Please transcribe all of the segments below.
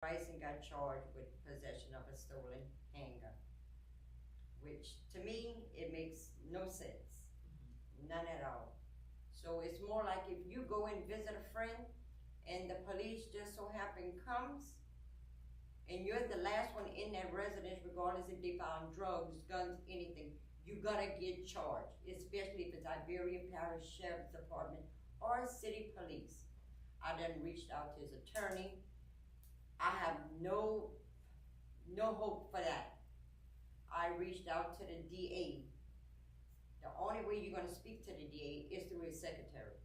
Bryson got charged with possession of a stolen handgun, which to me, it makes no sense. None at all. So it's more like if you go and visit a friend and the police just so happen comes and you're the last one in that residence, regardless if they found drugs, guns, anything, you gotta get charged, especially if it's Iberian Parish Sheriff's Department or city police. I then reached out to his attorney. I have no hope for that. I reached out to the DA. The only way you're gonna speak to the DA is through his secretary.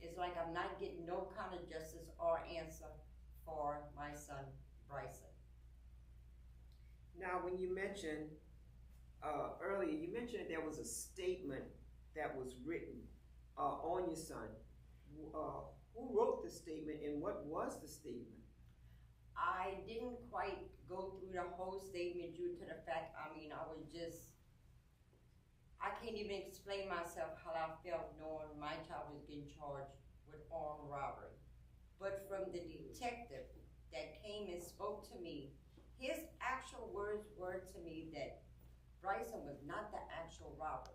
It's like I'm not getting no kind of justice or answer for my son, Bryson. Now, when you mentioned earlier, you mentioned that there was a statement that was written on your son. Who wrote the statement and what was the statement? I didn't quite go through the whole statement due to the fact, I can't even explain myself how I felt knowing my child was getting charged with armed robbery. But from the detective that came and spoke to me, his actual words were to me that Bryson was not the actual robber.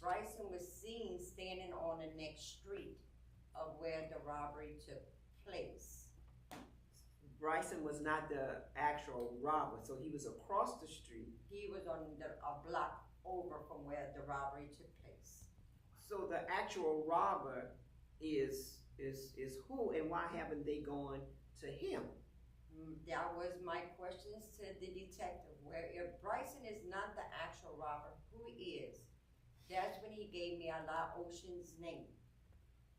Bryson was seen standing on the next street of where the robbery took place. Bryson was not the actual robber, so he was across the street. He was on a block over from where the robbery took place. So the actual robber is who, and why haven't they gone to him? That was my questions to the detective, where if Bryson is not the actual robber, who is? That's when he gave me Allah Ocean's name,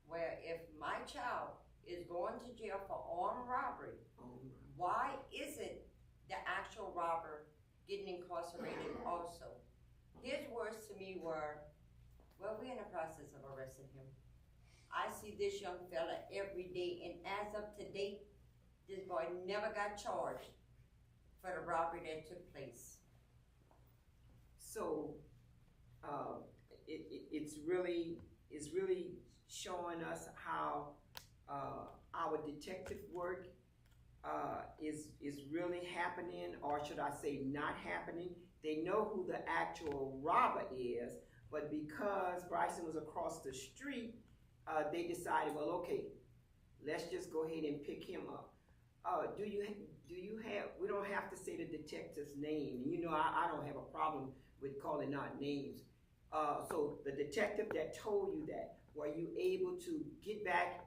where if my child is going to jail for armed robbery, why isn't the actual robber getting incarcerated also? His words to me were, well, we're in the process of arresting him. I see this young fella every day, and as of today, this boy never got charged for the robbery that took place. So it's really showing us how our detective work is really happening, or should I say not happening. They know who the actual robber is, but because Bryson was across the street, they decided, well, okay, let's just go ahead and pick him up. Do you have, we don't have to say the detective's name, and you know I don't have a problem with calling out names. So the detective that told you that, were you able to get back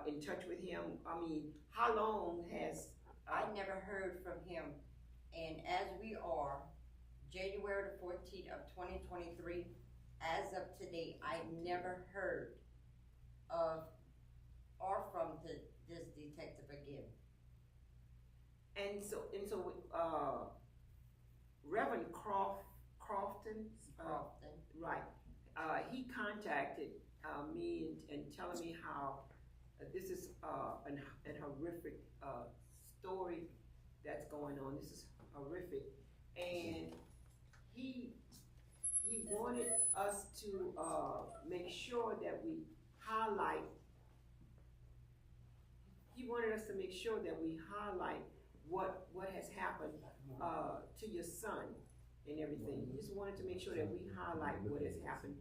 in touch with him? I mean, how long has... I never heard from him, and as we are, January the 14th of 2023, as of today, I never heard of or from this detective again. And so, Reverend Crofton, right? He contacted me and telling me how this is an horrific story that's going on. This is horrific, and he wanted us to make sure that we highlight. He wanted us to make sure that we highlight what has happened to your son and everything. He just wanted to make sure that we highlight what has happened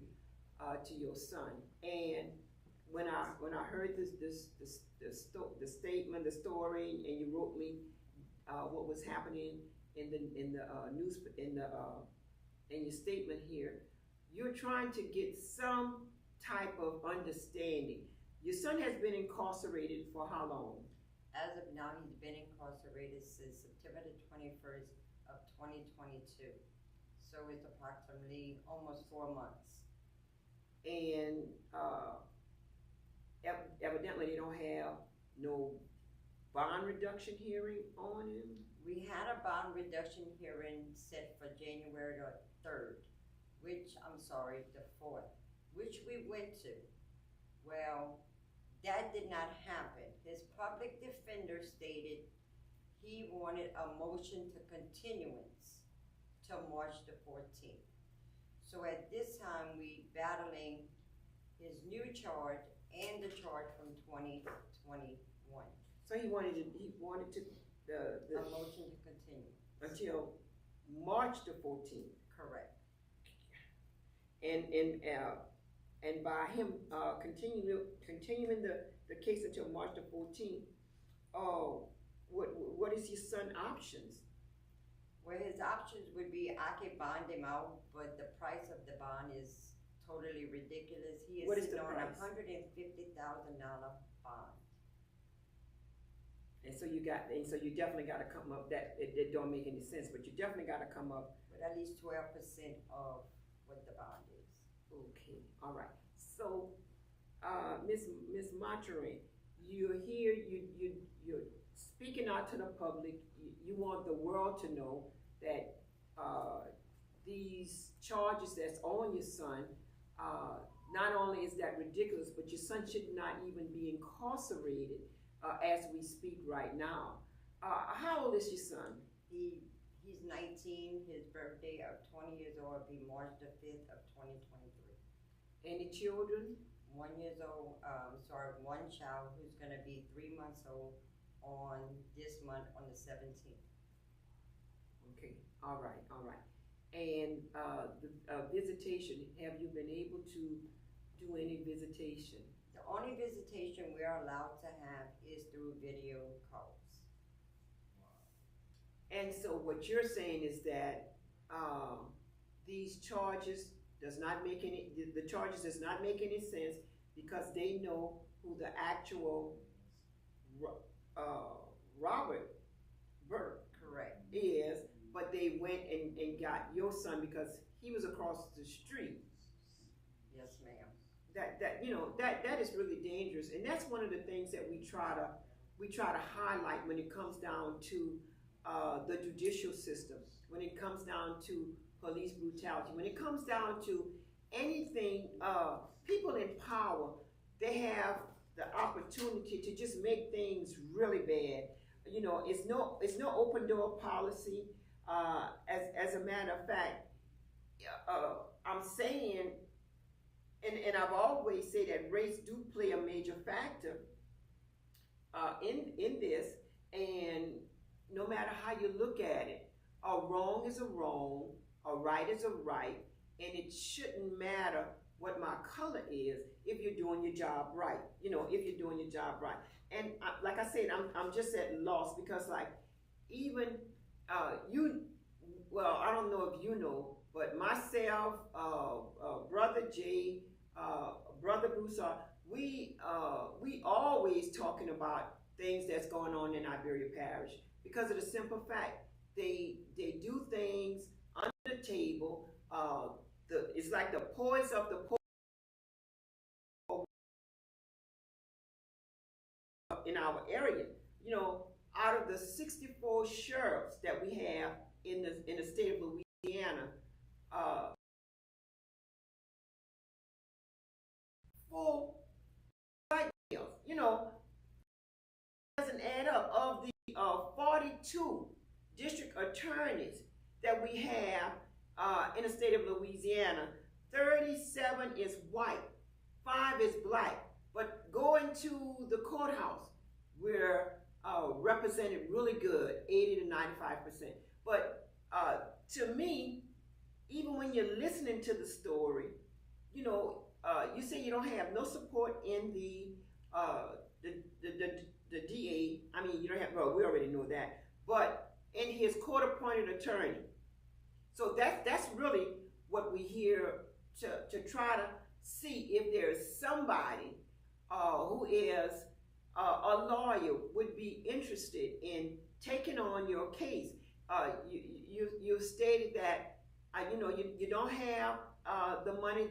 to your son. And when I heard the statement, the story, and you wrote me what was happening in the news in your statement here, you're trying to get some type of understanding. Your son has been incarcerated for how long? As of now, he's been incarcerated since September the 21st of 2022. So it's approximately almost 4 months. And evidently they don't have no bond reduction hearing on him? We had a bond reduction hearing set for January the 3rd, the 4th, which we went to. Well, that did not happen. His public defender stated he wanted a motion to continuance till March the 14th. So at this time, we battling his new charge and the charge from 2021. So he wanted to the A motion to continue. until March the 14th. Correct. And by him continuing the case until March the 14th, what is his son options? Well, his options would be I could bond him out, but the price of the bond is totally ridiculous. He is What is sitting the on price? $150,000 bond. And so you definitely got to come up. It don't make any sense, but you definitely got to come up With at least 12% of what the bond is. Okay, all right. So, Miss Monterey, you're here. You're speaking out to the public. You want the world to know that these charges that's on your son. Not only is that ridiculous, but your son should not even be incarcerated as we speak right now. How old is your son? He's 19. His birthday of 20 years old will be March the 5th of 2023. Any children? 1 year old, one child who's gonna be 3 months old on this month on the 17th. Okay, all right. And the visitation, have you been able to do any visitation? The only visitation we are allowed to have is through video calls. And so what you're saying is that these charges the charges does not make any sense because they know who the actual Robert Burke Correct. is, but they went and got your son because he was across the street. Yes, ma'am. That is really dangerous, and that's one of the things that we try to highlight when it comes down to the judicial system, when it comes down to police brutality, when it comes down to anything. People in power, they have the opportunity to just make things really bad. It's no open door policy. As a matter of fact, I'm saying, and I've always said that race do play a major factor in this, and no matter how you look at it, a wrong is a wrong, a right is a right, and it shouldn't matter what my color is if you're doing your job right. If you're doing your job right. And like I said, I'm just at loss because even I don't know if you know, but myself, Brother Jay, Brother Bruce, we always talking about things that's going on in Iberia Parish because of the simple fact they do things under the table. It's like the poise of the poor in our area. Out of the 64 sheriffs that we have in the state of Louisiana, 4 white males. Doesn't add up. Of the 42 district attorneys that we have in the state of Louisiana, 37 is white, 5 is black. But going to the courthouse, we're represented really good, 80 to 95%. But to me, even when you're listening to the story, you say you don't have no support in the DA. I mean, you don't have. Well, we already know that. But in his court-appointed attorney. So that's really what we here to try to see if there's somebody who is a lawyer would be interested in taking on your case. You stated that you don't have the money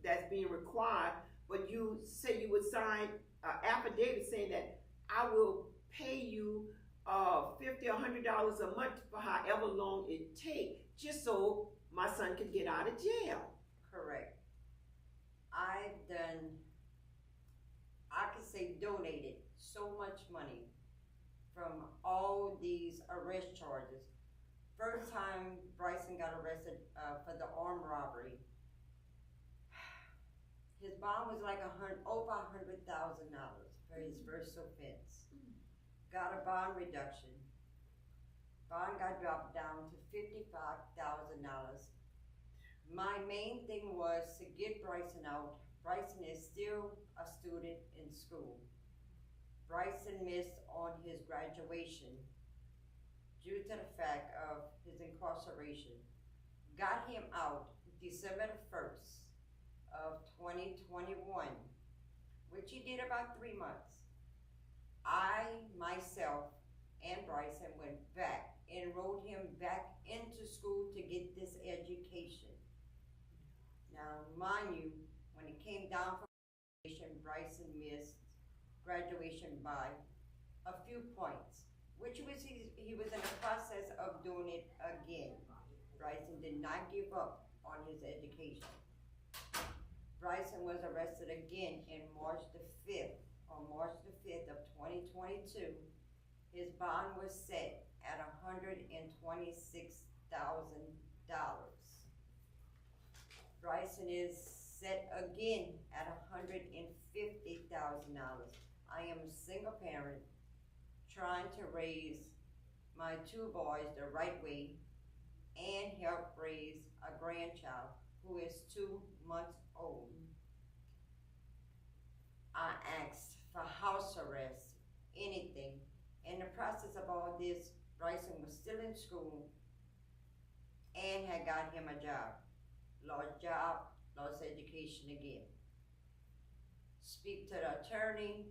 that's being required, but you say you would sign an affidavit saying that I will pay you $50 or $100 a month for however long it takes, just so my son can get out of jail. Correct. I could say donated so much money from all these arrest charges. First time Bryson got arrested for the armed robbery, his bond was like over $100,000 for his first offense. Got a bond reduction. bond got dropped down to $55,000. My main thing was to get Bryson out. Bryson is still a student in school. Bryson missed on his graduation due to the fact of his incarceration. Got him out December the 1st of 2021, which he did about 3 months. I, myself, and Bryson went back, enrolled him back into school to get this education. Now, mind you, when it came down for graduation, Bryson missed graduation by a few points, which was he was in the process of doing it again. Bryson did not give up on his education. Bryson was arrested again in March the 5th, on March the 5th of 2022. His bond was set at $126,000. Bryson is set again at $150,000. I am a single parent trying to raise my 2 boys the right way and help raise a grandchild who is 2 months old. I asked for house arrest, anything. In the process of all this, Bryson was still in school and had got him a job. Lost job, lost education again. Speak to the attorney.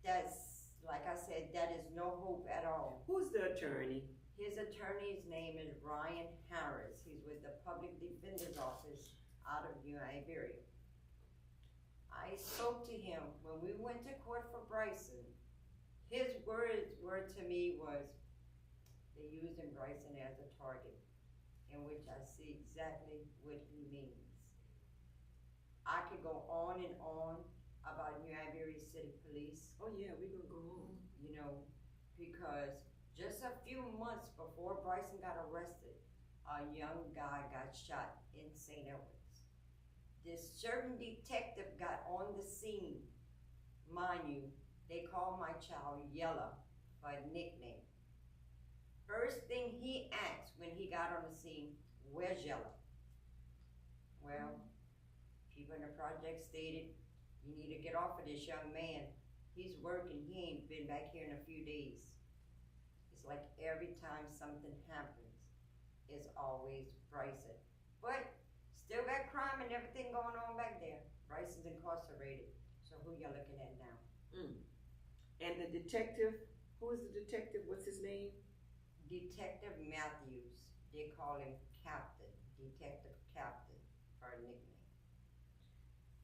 That's, like I said, that is no hope at all. Who's the attorney? His attorney's name is Ryan Harris. He's with the Public Defender's Office out of New Iberia. I spoke to him when we went to court for Bryson. His words were to me was, they're using Bryson as a target, in which I see exactly what he means. I could go on and on about New Iberia City Police. Oh yeah, we're gonna go on. You know, because just a few months before Bryson got arrested, a young guy got shot in St. Edwards. This certain detective got on the scene. Mind you, they called my child Yella by nickname. First thing he asked when he got on the scene, where's Yella? Well, people in the project stated, you need to get off of this young man. He's working, he ain't been back here in a few days. It's like every time something happens, it's always Bryson. But still got crime and everything going on back there. Bryson's incarcerated, so who y'all looking at now? And the detective, who is the detective, what's his name? Detective Matthews. They call him Captain, Detective Captain, for a nickname.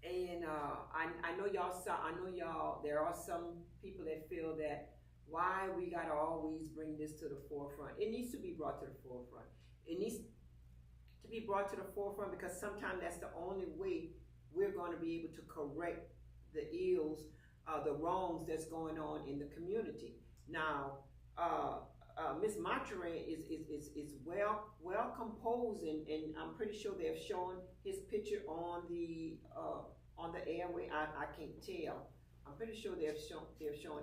And I know y'all saw, there are some people that feel that why we gotta always bring this to the forefront. It needs to be brought to the forefront. It needs to be brought to the forefront because sometimes that's the only way we're going to be able to correct the ills, the wrongs that's going on in the community. Now, Ms. Mathurin is well composed, and I'm pretty sure they've shown his picture on the airway. I can't tell. I'm pretty sure they've shown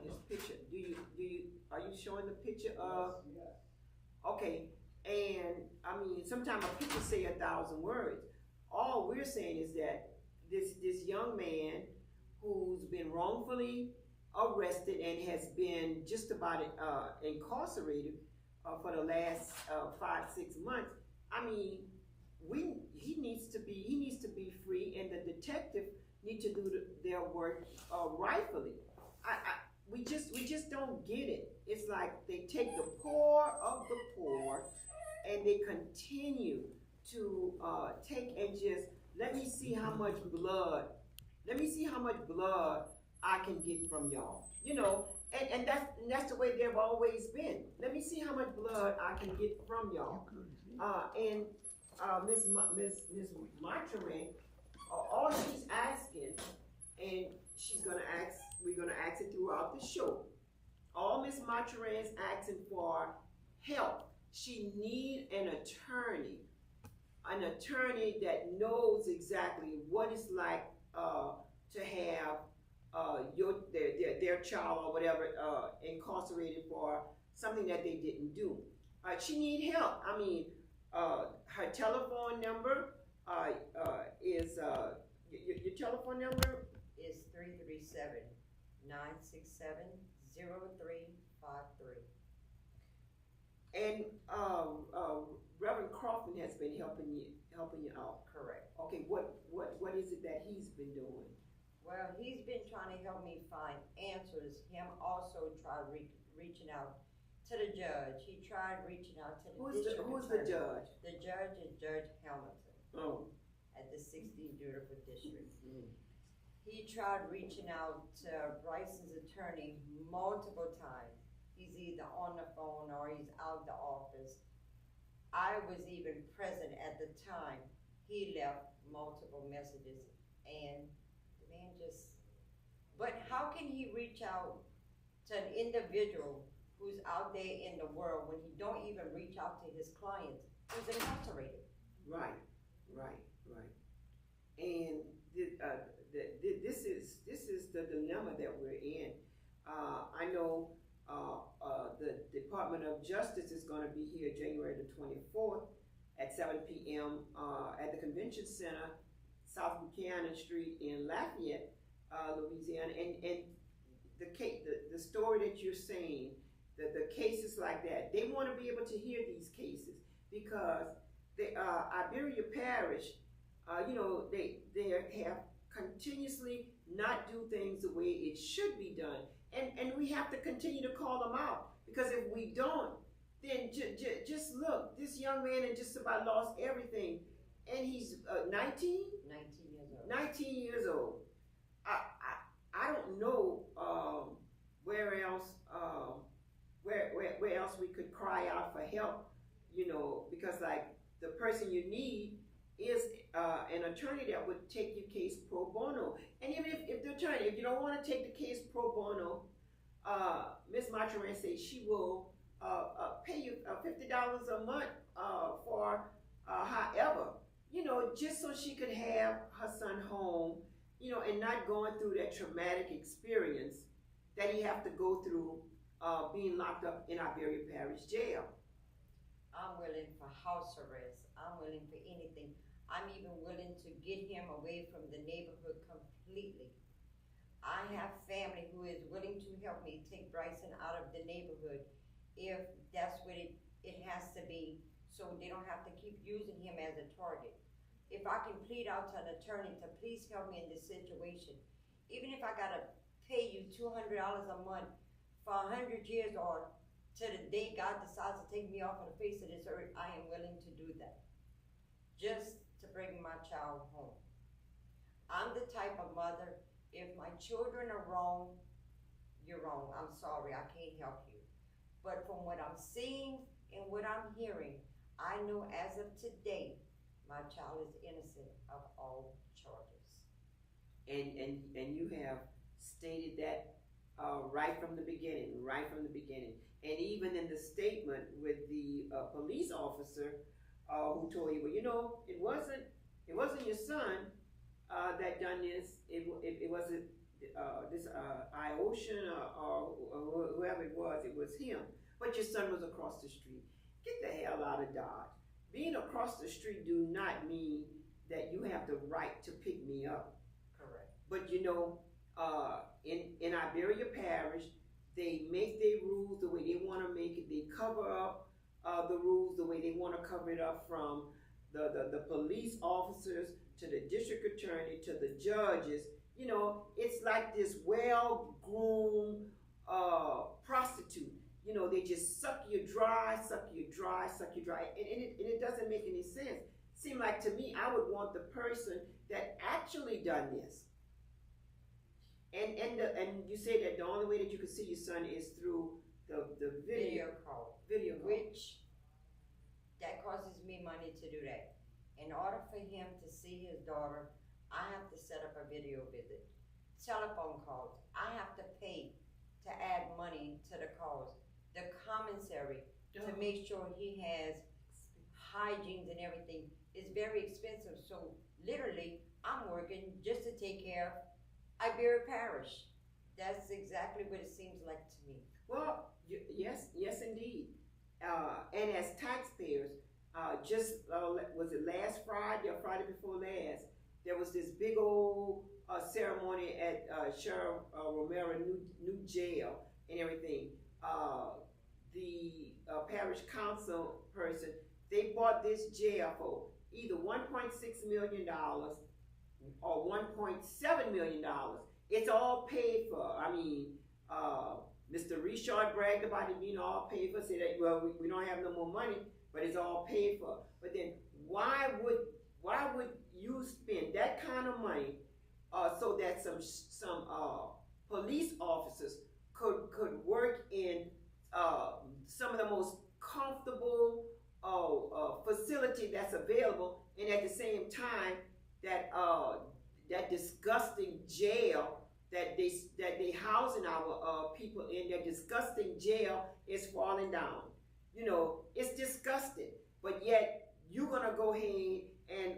his picture. Are you showing the picture of? Yes. Okay, and I mean sometimes a picture say 1,000 words. All we're saying is that this young man who's been wrongfully arrested and has been just about incarcerated for the last 5-6 months. I mean, he needs to be free, and the detective need to do their work rightfully. We just don't get it. It's like they take the poor of the poor, and they continue to take and just let me see how much blood I can get from y'all. You know, and that's the way they've always been. Let me see how much blood I can get from y'all. And Ms. Mathurin, all she's asking, and we're gonna ask it throughout the show. All Ms. Mathurin is asking for help. She need an attorney that knows exactly what it's like to have their child or whatever incarcerated for something that they didn't do. she need help. I mean, her telephone number is your telephone number is 337-967-0353. And Reverend Crawford has been helping you out. Correct. Okay, what is it that he's been doing? Well, he's been trying to help me find answers. Him also tried reaching out to the judge. He tried reaching out to the district attorney. Who's the judge? The judge is Judge Hamilton. Oh. At the 16th Beautiful District. He tried reaching out to Bryson's attorney multiple times. He's either on the phone or he's out the office. I was even present at the time. He left multiple messages, and the man just, but how can he reach out to an individual who's out there in the world when he don't even reach out to his client who's incarcerated? Right. And this is the dilemma that we're in. I know the Department of Justice is going to be here January the 24th at 7 p.m. At the Convention Center, South Buchanan Street in Lafayette, Louisiana. And the story that you're saying, the cases like that, they want to be able to hear these cases because Iberia Parish, they have continuously not do things the way it should be done. And we have to continue to call them out, because if we don't, then just look, this young man had just about lost everything, and he's 19? 19 years old. 19 years old. I don't know where else we could cry out for help, because like the person you need is an attorney that would take your case pro bono. And even if the attorney, if you don't want to take the case pro bono, Ms. Mathurin says she will pay you $50 a month for however, just so she could have her son home, and not going through that traumatic experience that he have to go through being locked up in Iberia Parish Jail. I'm willing for house arrest. I'm willing for anything. I'm even willing to get him away from the neighborhood completely. I have family who is willing to help me take Bryson out of the neighborhood if that's what it has to be, so they don't have to keep using him as a target. If I can plead out to an attorney to please help me in this situation, even if I gotta pay you $200 a month for 100 years or to the day God decides to take me off of the face of this earth, I am willing to do that. Just to bring my child home. I'm the type of mother, if my children are wrong, you're wrong. I'm sorry, I can't help you. But from what I'm seeing and what I'm hearing, I know as of today, my child is innocent of all charges. And you have stated that right from the beginning. And even in the statement with the police officer who told you, well, it wasn't your son that done this. It wasn't this Ioshan or whoever it was him. But your son was across the street. Get the hell out of Dodge. Being across the street do not mean that you have the right to pick me up. Correct. But in Iberia Parish, they make their rules the way they want to make it. They cover up the rules the way they want to cover it up, from the police officers to the district attorney to the judges. It's like this well-groomed prostitute. They just suck you dry, and it doesn't make any sense. Seem like to me, I would want the person that actually done this. And you say that the only way that you can see your son is through the video call. Which that causes me money to do that. In order for him to see his daughter, I have to set up a video visit. Telephone calls, I have to pay to add money to the calls. The commissary to make sure he has hygiene and everything is very expensive. So literally, I'm working just to take care of Iberia Parish. That's exactly what it seems like to me. Well, yes, indeed. And and as taxpayers, was it last Friday or Friday before last? There was this big old ceremony at Sheriff Romero new jail and everything. The parish council person, they bought this jail for either $1.6 million or $1.7 million. It's all paid for. I mean, Mr. Richard bragged about it being all paid for, said that, well, we don't have no more money, but it's all paid for. But then why would you spend that kind of money so that some police officers could work in some of the most comfortable facility that's available, and at the same time that disgusting jail that they housing our people in, that disgusting jail is falling down. You know, it's disgusting, but yet you're gonna go ahead and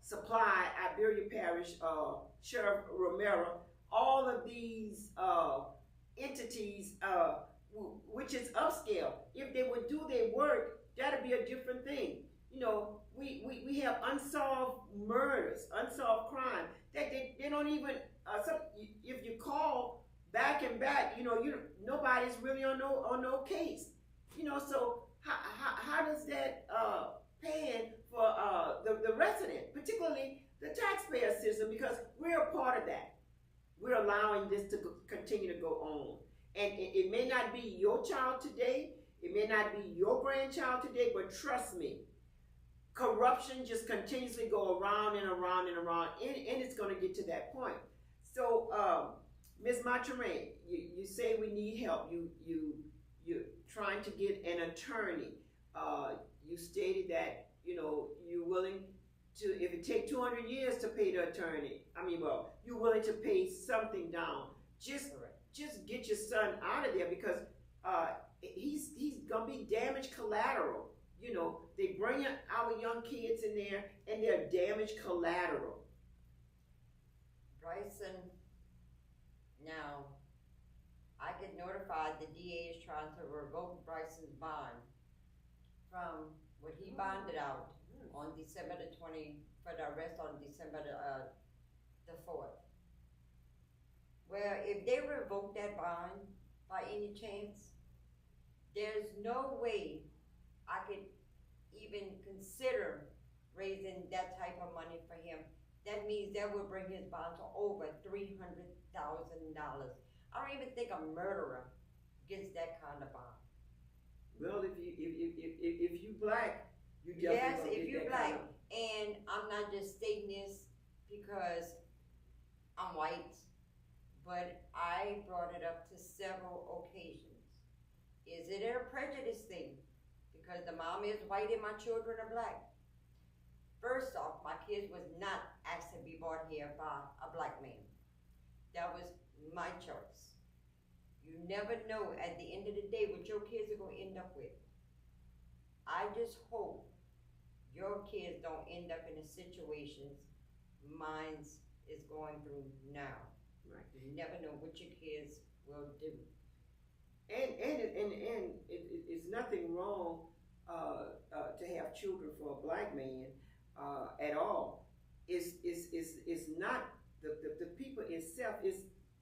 supply Iberia Parish Sheriff Romero all of these entities, which is upscale. If they would do their work, that'd be a different thing. You know, we have unsolved murders, unsolved crime that they don't even. If you call back and back, you know, nobody's really on no case. You know, so how does that paying for the resident, particularly the taxpayer system, because we're a part of that. We're allowing this to continue to go on. And it may not be your child today, it may not be your grandchild today, but trust me, corruption just continuously go around and around and around, and it's going to get to that point. So, Ms. Mathurin, you say we need help. You're trying to get an attorney. You stated that, you know, you're willing to, if it takes 200 years to pay the attorney, you're willing to pay something down. Just get your son out of there, because he's gonna be damaged collateral. You know, they bring our young kids in there and they're damaged collateral. Bryson, now, I get notified the DA is trying to revoke Bryson's bond from what he bonded out on December the 20th for the arrest on December the 4th. Well, if they revoke that bond by any chance, there's no way I could even consider raising that type of money for him. That means that would bring his bond to over $300,000. I don't even think a murderer gets that kind of bond. Well, if you black, you definitely yes, if you're black, and I'm not just stating this because I'm white, but I brought it up to several occasions. Is it a prejudice thing? Because the mom is white and my children are black. First off, my kids was not asked to be brought here by a black man. That was my choice. You never know at the end of the day what your kids are going to end up with. I just hope your kids don't end up in the situations mine is going through now. Right. You never know what your kids will do. And it's nothing wrong to have children for a black man at all. It's not the people itself, it's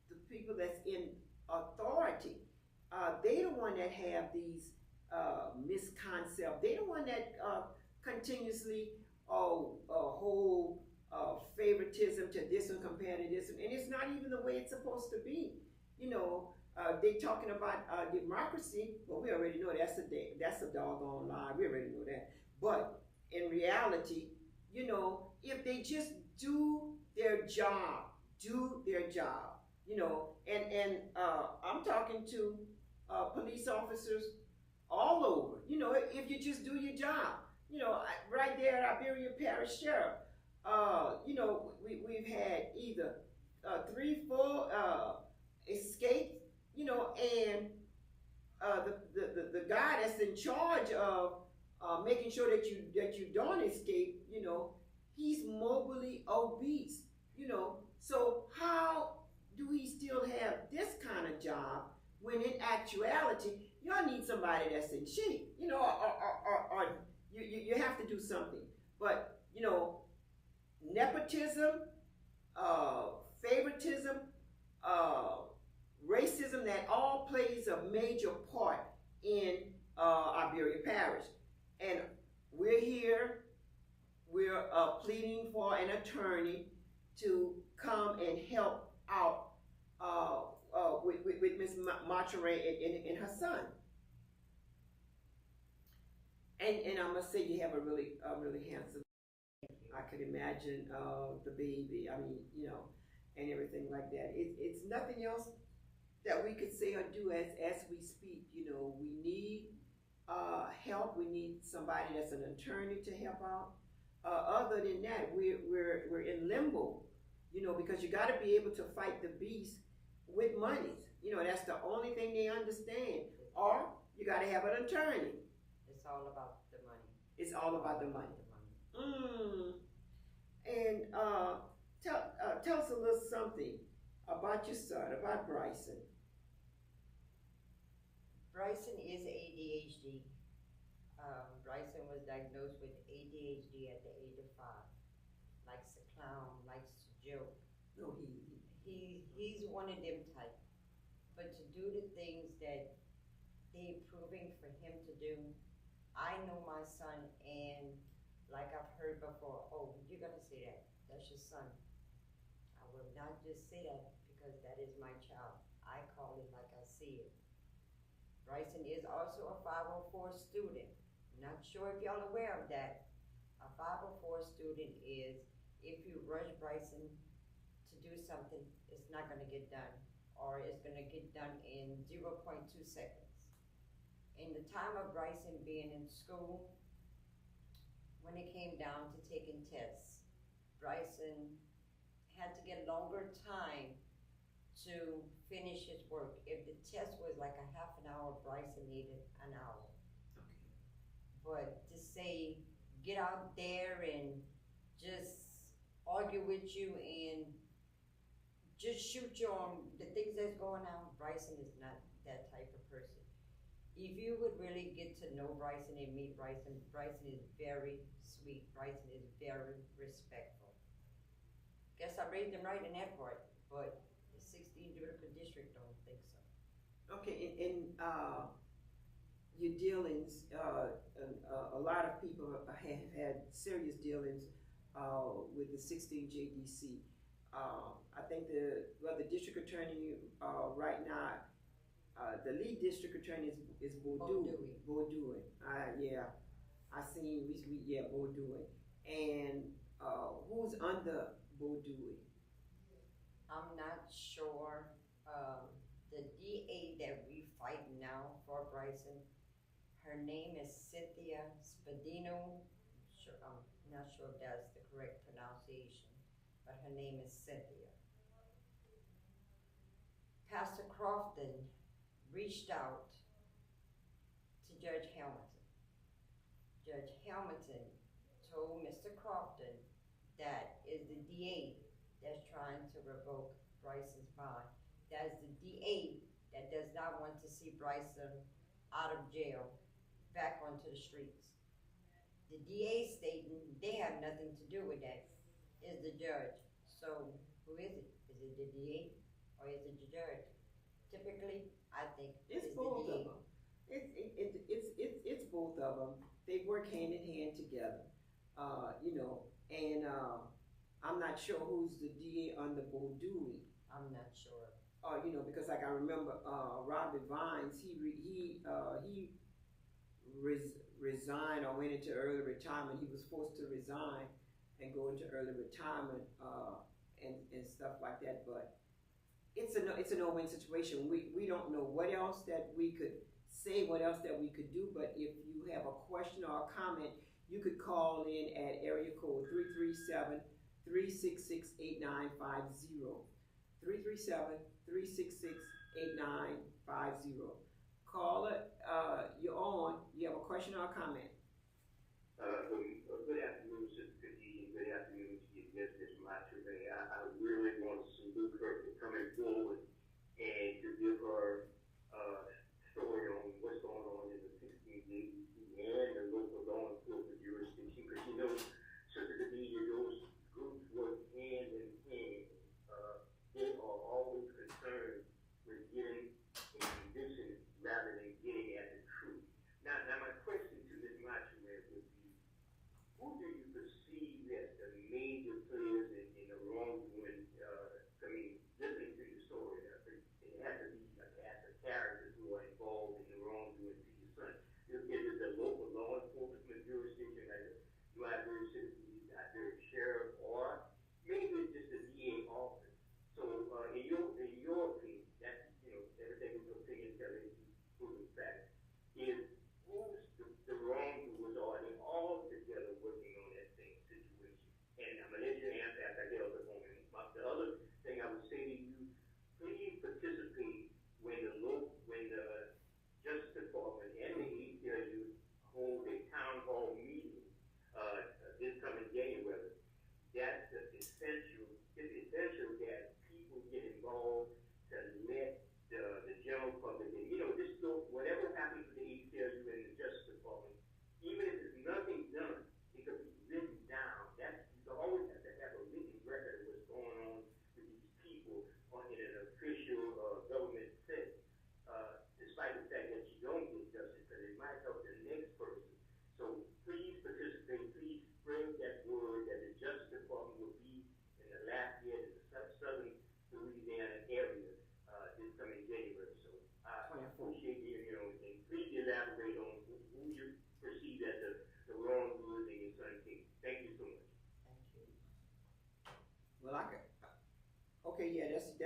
the people that's in authority. They the one that have these misconceptions. They the one that continuously hold favoritism to this one compared to this one, and it's not even the way it's supposed to be. You know, they talking about democracy. Well, we already know that's a doggone lie. We already know that. But in reality, you know, if they just do their job, you know, and I'm talking to police officers all over. You know, if you just do your job, you know, right there at Iberia Parish Sheriff, you know, we've had either 3, 4 escapes, you know, and the guy that's in charge of making sure that you don't escape, you know, he's morbidly obese, you know. So how do we still have this kind of job when in actuality y'all need somebody that's in shape, you know, Marjorie and her son. And I must say, you have a really handsome. I could imagine the baby. I mean, you know, and everything like that. It's nothing else that we could say or do as we speak. You know, we need help. We need somebody that's an attorney to help out. Other than that, we're in limbo. You know, because you got to be able to fight the beast with monies. You know, that's the only thing they understand. Or you got to have an attorney. It's all about the money. It's all about the money. And tell us a little something about your son, about Bryson. Bryson is ADHD. Bryson was diagnosed with ADHD at the age of 5. Likes to clown, likes to joke. No, he's one of them type. But to do the things that they're proving for him to do, I know my son, and like I've heard before, oh, you're gonna say that. That's your son. I will not just say that because that is my child. I call it like I see it. Bryson is also a 504 student. Not sure if y'all aware of that. A 504 student is, if you rush Bryson to do something, it's not gonna get done, or it's gonna get done in 0.2 seconds. In the time of Bryson being in school, when it came down to taking tests, Bryson had to get longer time to finish his work. If the test was like a half an hour, Bryson needed an hour. Okay. But to say, get out there and just argue with you and just shoot you on the things that's going on, Bryson is not that type of person. If you would really get to know Bryson and meet Bryson, Bryson is very sweet. Bryson is very respectful. Guess I raised him right in that part, but the 16th Judicial District don't think so. Okay, in your dealings, a lot of people have had serious dealings with the 16 JDC. I think the district attorney right now, the lead district attorney is Beaudoin. Yeah, I seen recently. Yeah, Beaudoin. And who's under Beaudoin? I'm not sure. The DA that we fight now for Bryson, her name is Cynthia Spadino. I'm not sure if that's the correct pronunciation, but her name is Cynthia. Pastor Crofton reached out to Judge Hamilton. Judge Hamilton told Mr. Crofton that is the DA that's trying to revoke Bryson's bond. That is the DA that does not want to see Bryson out of jail, back onto the streets. The DA stating they have nothing to do with that, is the judge. So who is it? Is it the DA or is it the judge? Typically, I think it's both of them. It's both of them. They work hand in hand together, you know. And I'm not sure who's the DA under Beaudoin. I'm not sure. You know, because like I remember Robert Vines, he resigned or went into early retirement. He was forced to resign and go into early retirement and stuff like that. But it's a no-win situation. We don't know what else that we could say, what else that we could do. But if you have a question or a comment, you could call in at area code 337-366-8950. 337-366-8950. Caller, you're on. You have a question or a comment? Good afternoon, Sister Khadija. Good afternoon to your guest, Ms. Marjorie. I really want to salute her for coming forward and to give her story on what's going on in the 16th JDC and the local law enforcement jurisdiction. Because you know, Sister Khadija, those groups work hand in hand. They are always concerned with getting a conviction rather than getting at the truth. Now my question to Ms. Marjorie would be, who do you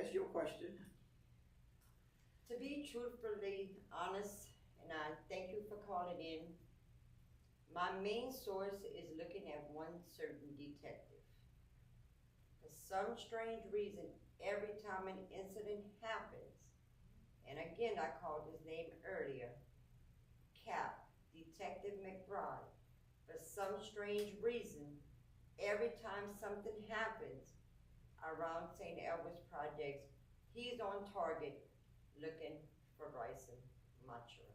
That's your question. To be truthfully honest, and I thank you for calling in, my main source is looking at one certain detective. For some strange reason, every time an incident happens, and again, I called his name earlier, Cap, Detective McBride. For some strange reason, every time something happens around St. Edward's Projects, he's on target looking for Bryson Machera.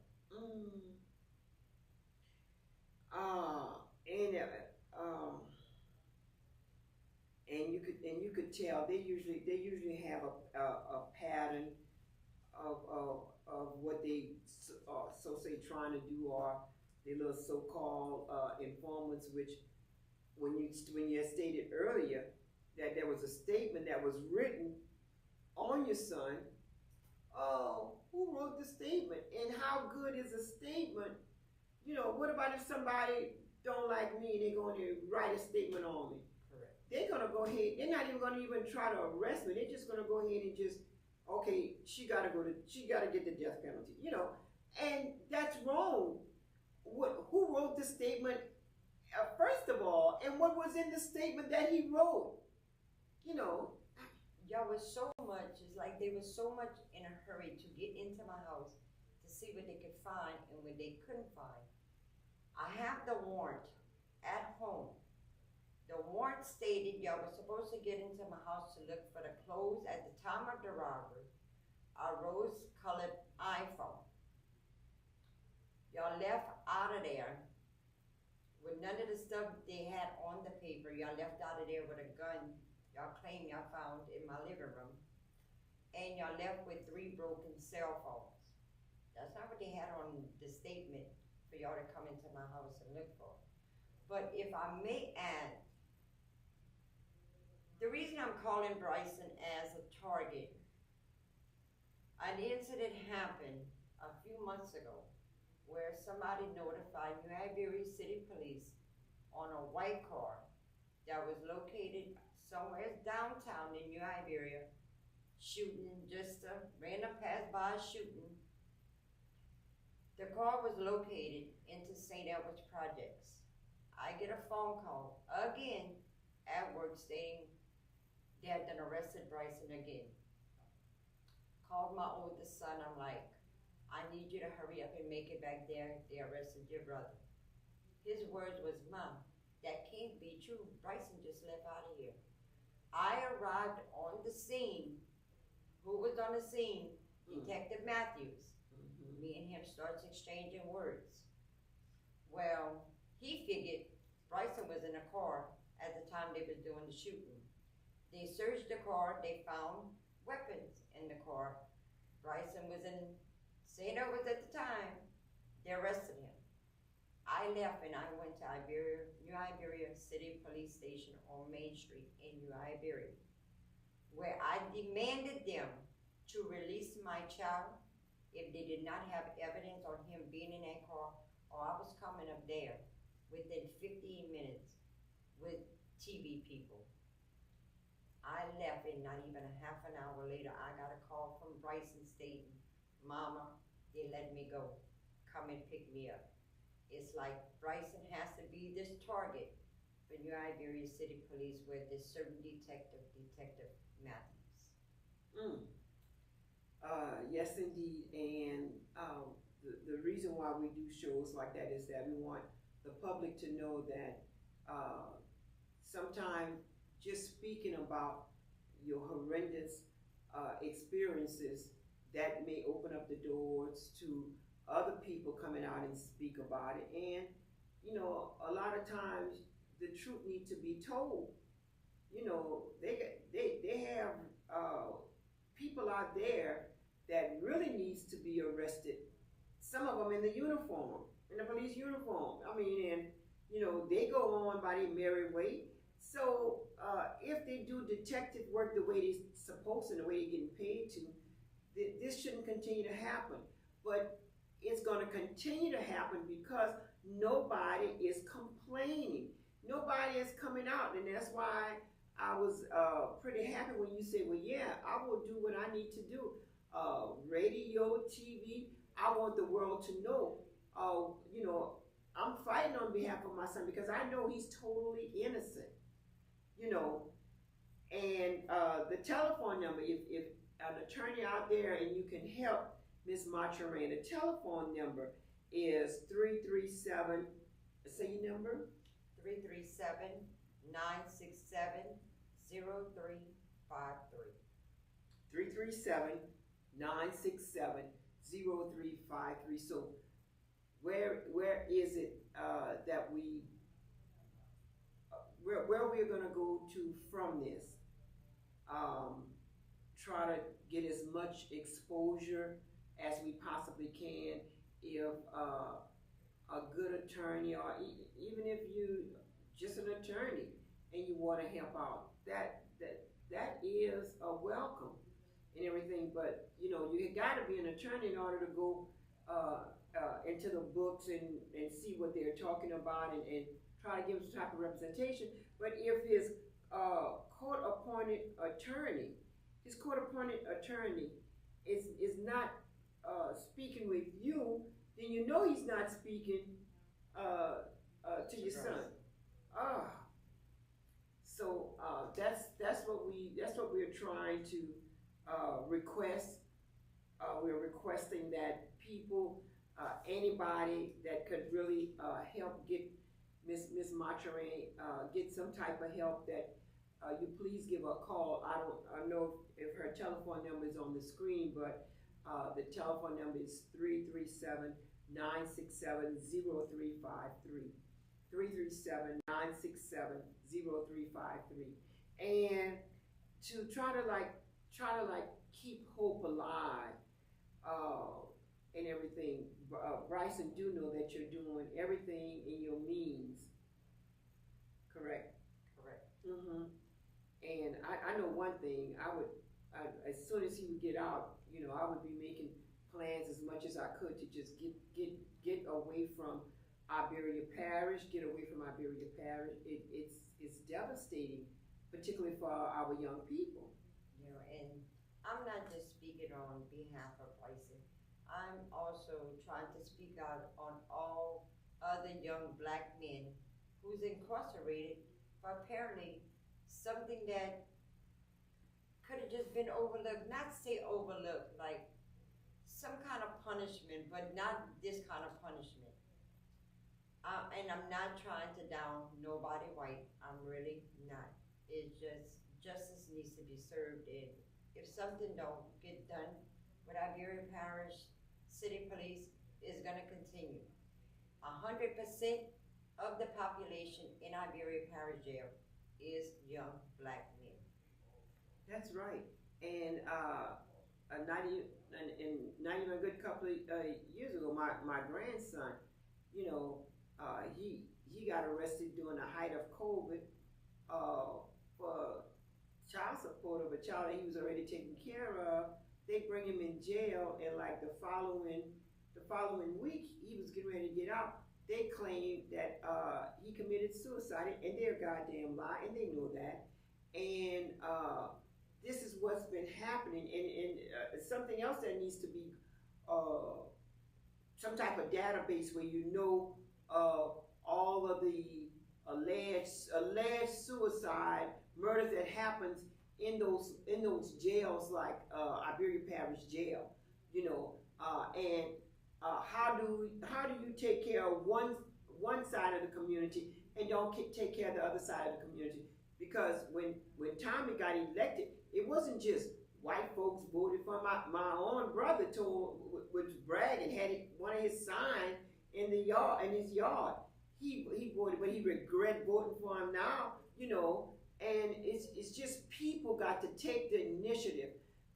And you could tell they usually have a pattern of what they so say trying to do, or the little so-called informants, which when you had stated earlier that there was a statement that was written on your son, who wrote the statement and how good is a statement? You know, what about if somebody don't like me and they're going to write a statement on me? Correct. They're going to go ahead, they're not even going to even try to arrest me. They're just going to go ahead and just, okay, she got to get the death penalty, you know, and that's wrong. Who wrote the statement, first of all, and what was in the statement that he wrote? You know, Y'all was so much, it's like they were so much in a hurry to get into my house to see what they could find and what they couldn't find. I have the warrant at home. The warrant stated y'all were supposed to get into my house to look for the clothes at the time of the robbery, a rose-colored iPhone. Y'all left out of there with none of the stuff they had on the paper. Y'all left out of there with a gun y'all claim y'all found in my living room. And y'all left with 3 broken cell phones. That's not what they had on the statement for y'all to come into my house and look for. But if I may add, the reason I'm calling Bryson as a target, an incident happened a few months ago where somebody notified New Iberia City Police on a white car that was located somewhere downtown in New Iberia, shooting, just a random pass-by shooting. The car was located into St. Edward's Projects. I get a phone call again at work stating they had done arrested Bryson again. Called my oldest son, I'm like, I need you to hurry up and make it back there. They arrested your brother. His words was, Mom, that can't be true. Bryson just left out of here. I arrived on the scene. Who was on the scene? Detective Matthews. Me and him starts exchanging words. Well, he figured Bryson was in a car at the time they was doing the shooting. They searched the car, they found weapons in the car. Bryson was in St. Edwards at the time. They arrested him. I left and I went to New Iberia City Police Station on Main Street in New Iberia, where I demanded them to release my child if they did not have evidence on him being in that car, or I was coming up there within 15 minutes with TV people. I left and not even a half an hour later, I got a call from Bryson stating, Mama, they let me go. Come and pick me up. It's like Bryson has to be this target for New Iberia City Police with this certain Detective Matthews. Yes, indeed. And the reason why we do shows like that is that we want the public to know that sometimes just speaking about your horrendous experiences, that may open up the doors to other people coming out and speak about it. And, you know, a lot of times the truth needs to be told. You know, they have people out there that really needs to be arrested. Some of them in the uniform, in the police uniform. I mean, and, you know, they go on by their merry way. So if they do detective work the way they're supposed to, and the way they're getting paid to, this shouldn't continue to happen. But it's going to continue to happen because nobody is complaining. Nobody is coming out, and that's why I was pretty happy when you said, well, yeah, I will do what I need to do. Radio, TV, I want the world to know, you know, I'm fighting on behalf of my son because I know he's totally innocent, you know. And the telephone number, if an attorney out there and you can help Ms. Mathurin, the telephone number is 337, say your number? 337-967-0353. 337-967-0353. So where is it that where we're gonna go to from this? Try to get as much exposure as we possibly can. If a good attorney, or even if you just an attorney and you want to help out, that is a welcome and everything. But you know, you got to be an attorney in order to go into the books and see what they're talking about and try to give some type of representation. But if his court-appointed attorney is not speaking with you, then you know he's not speaking to your son. So that's what we're trying to request. We're requesting that people, anybody that could really help get Miss Mathurin get some type of help, that you please give her a call. I don't know if her telephone number is on the screen, but the telephone number is 337-967-0353. 337-967-0353. And to try to keep hope alive and everything. Bryson, do know that you're doing everything in your means. Correct? Correct. And I know one thing, as soon as he would get out, you know, I would be making plans as much as I could to just get away from Iberia Parish, It's devastating, particularly for our young people. You know, and I'm not just speaking on behalf of Bryson. I'm also trying to speak out on all other young black men who's incarcerated for apparently something that could have just been overlooked. Not say overlooked, like some kind of punishment, but not this kind of punishment. And I'm not trying to down nobody white. I'm really not. It's just justice needs to be served, and if something don't get done with Iberia Parish City Police, is going to continue. 100% of the population in Iberia Parish Jail is young black men. That's right. And not even a good couple of years ago, my grandson, you know, he got arrested during the height of COVID for child support of a child that he was already taking care of. They bring him in jail, and like the following week, he was getting ready to get out. They claimed that he committed suicide, and they're a goddamn lie, and they know that. And this is what's been happening, and something else that needs to be some type of database where you know all of the alleged suicide, murders that happens in those jails, like Iberia Parish Jail, you know, and how do you take care of one side of the community and don't take care of the other side of the community? Because when Tommy got elected, it wasn't just white folks voted for my own brother was bragging, had one of his signs in his yard. He voted, but he regret voting for him now, you know. And it's just people got to take the initiative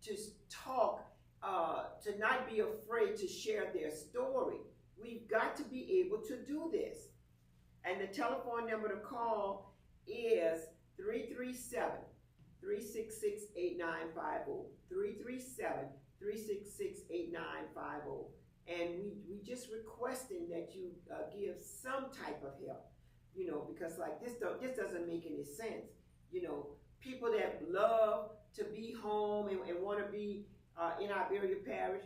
to talk, to not be afraid to share their story. We've got to be able to do this. And the telephone number to call is 337-366-8950. 337-366-8950. And we just requesting that you give some type of help, you know, because like this doesn't make any sense. You know, people that love to be home and want to be in Iberia Parish,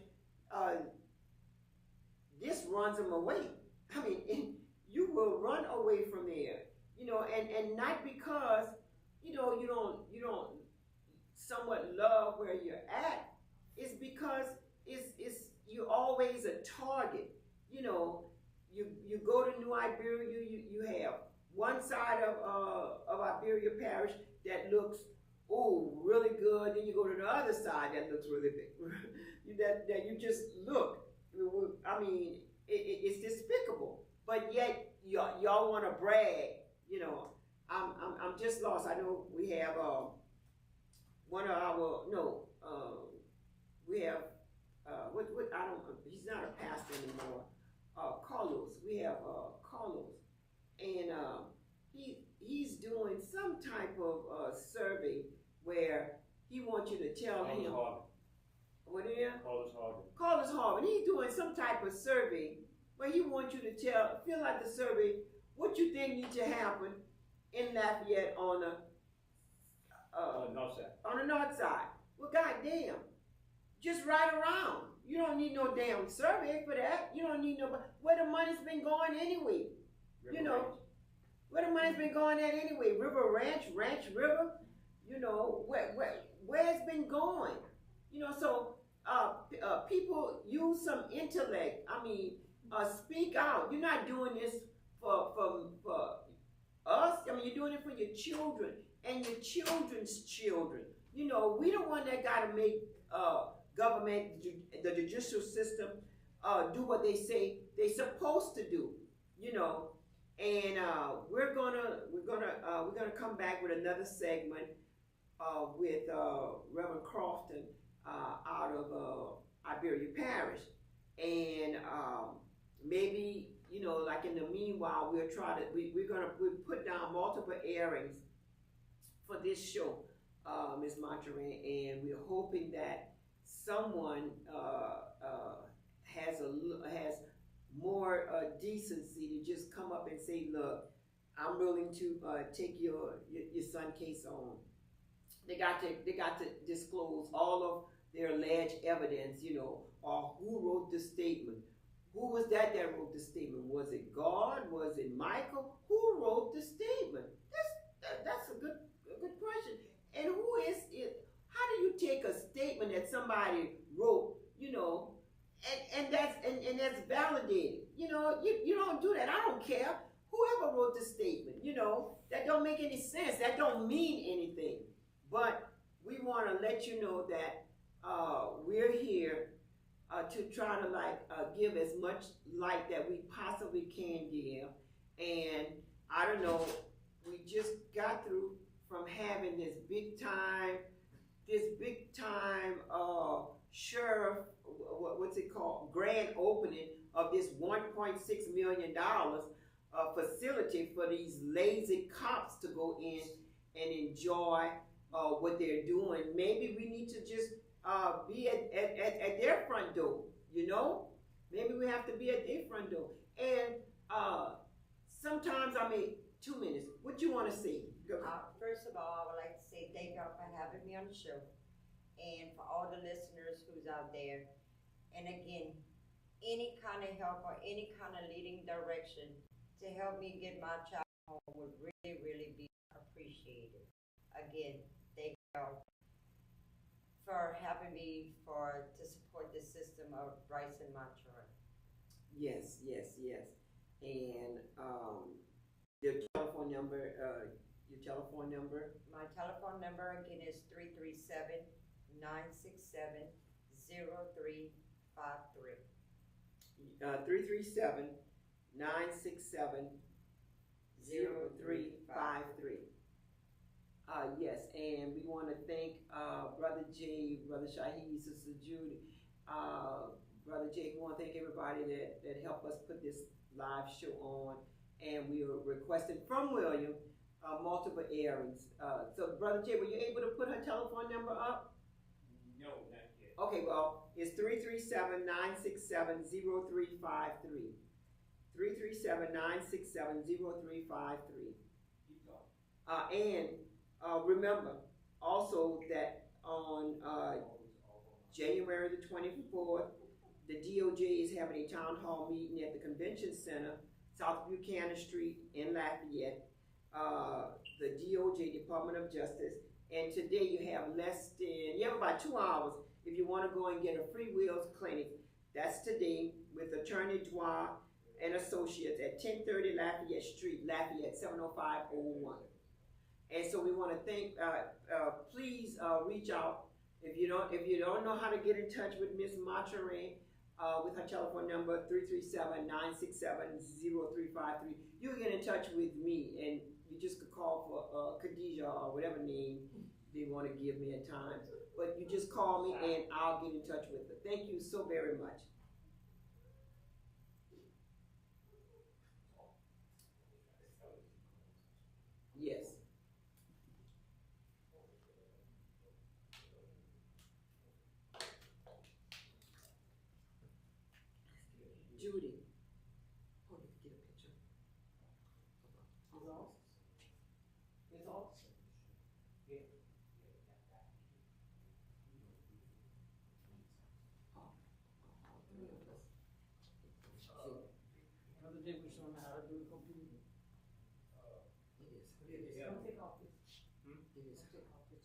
this runs them away. I mean, you will run away from there, you know, and not because, you know, you don't somewhat love where you're at. It's because it's you're always a target. You know, you go to New Iberia, you have one side of Iberia Parish that looks really good, then you go to the other side that looks really big. that you just look. I mean, it's despicable. But yet y'all want to brag. You know, I'm just lost. I know we have one of our we have what I don't, he's not a pastor anymore. Carlos. We have Carlos, and he's doing some type of survey where he wants you to tell him. What is it? Carlos Harvin. He's doing some type of survey where he wants you to fill out the survey what you think needs to happen in Lafayette on the north side. On the north side. Well, goddamn, just right around. You don't need no damn survey for that. You don't need no. Where the money's been going anyway. Where the money's been going at anyway. River Ranch River. You know where it's been going. You know, so people use some intellect. I mean, speak out. You're not doing this for us. I mean, you're doing it for your children and your children's children. You know, we the one that got to make government, the judicial system, do what they say they're supposed to do. You know, and we're gonna come back with another segment with Reverend Crofton out of Iberia Parish, and maybe, you know, like in the meanwhile, we'll put down multiple airings for this show, Ms. Monterey, and we're hoping that someone has more decency to just come up and say, look, I'm willing to take your son case on. They got to disclose all of their alleged evidence, you know, or who wrote the statement. Who was that wrote the statement? Was it God? Was it Michael? Who wrote the statement? That's a good question. And who is it? How do you take a statement that somebody wrote, you know, and that's validated? You know, you don't do that. I don't care. Whoever wrote the statement, you know, that don't make any sense. That don't mean anything. But we want to let you know that we're here to try to give as much light that we possibly can give. And I don't know, we just got through from having this big time sheriff, what's it called, grand opening of this $1.6 million facility for these lazy cops to go in and enjoy what they're doing. Maybe we need to just be at their front door, you know? Maybe we have to be at their front door. And sometimes, 2 minutes, what you want to say? First of all, I would like to say thank y'all for having me on the show, and for all the listeners who's out there. And again, any kind of help or any kind of leading direction to help me get my child home would really, really be appreciated. Again, thank y'all for having me to support the system of Bryson Monterey. Yes. And your telephone number. My telephone number again is 337-967-0353. 337-967-0353. Yes, and we want to thank Brother Jay, Brother Shaheed, Sister Judy. Brother Jay, we want to thank everybody that helped us put this live show on. And we are requesting from William multiple airings. So, Brother Jay, were you able to put her telephone number up? No, not yet. Okay, well, it's 337-967-0353. 337-967-0353. Keep going. And Remember also that on January the 24th, the DOJ is having a town hall meeting at the Convention Center, South Buchanan Street in Lafayette. The DOJ, Department of Justice, and today you have about 2 hours if you want to go and get a free wills clinic. That's today with Attorney Dwyer and Associates at 1030 Lafayette Street, Lafayette 70501. And so we want to thank. Please reach out if you don't know how to get in touch with Miss Monterey. With her telephone number 337-967-0353. You can get in touch with me, and you just could call for Khadijah or whatever name they want to give me at times. But you just call me, and I'll get in touch with her. Thank you so very much. Yes. Judy. Oh, you can get a picture. It's off. It's off. The other day we showed how to do the computer. It is. Don't take off this. It is. Take off this.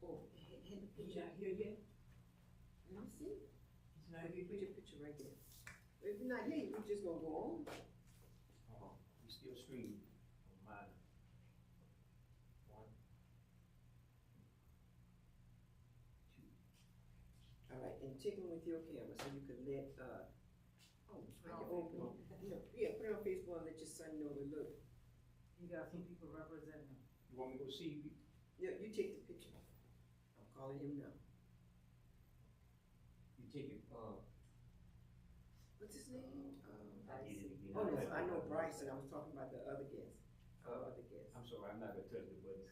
Oh, hand the picture out here yet? Let me see. Put your picture right there. If you're not here, we're just gonna go on. We still stream on mine. One, two. All right, and take them with your camera so you can let, how you open it. Yeah, put it on Facebook and let your son know to look. You got some people representing them. You want me to go see? Yeah, you take the picture. I'm calling him now. You take it, What's his name? I did it again. Oh, no, I know Bryson. I was talking about the other guest. Other guest. I'm sorry, I'm not gonna touch the button.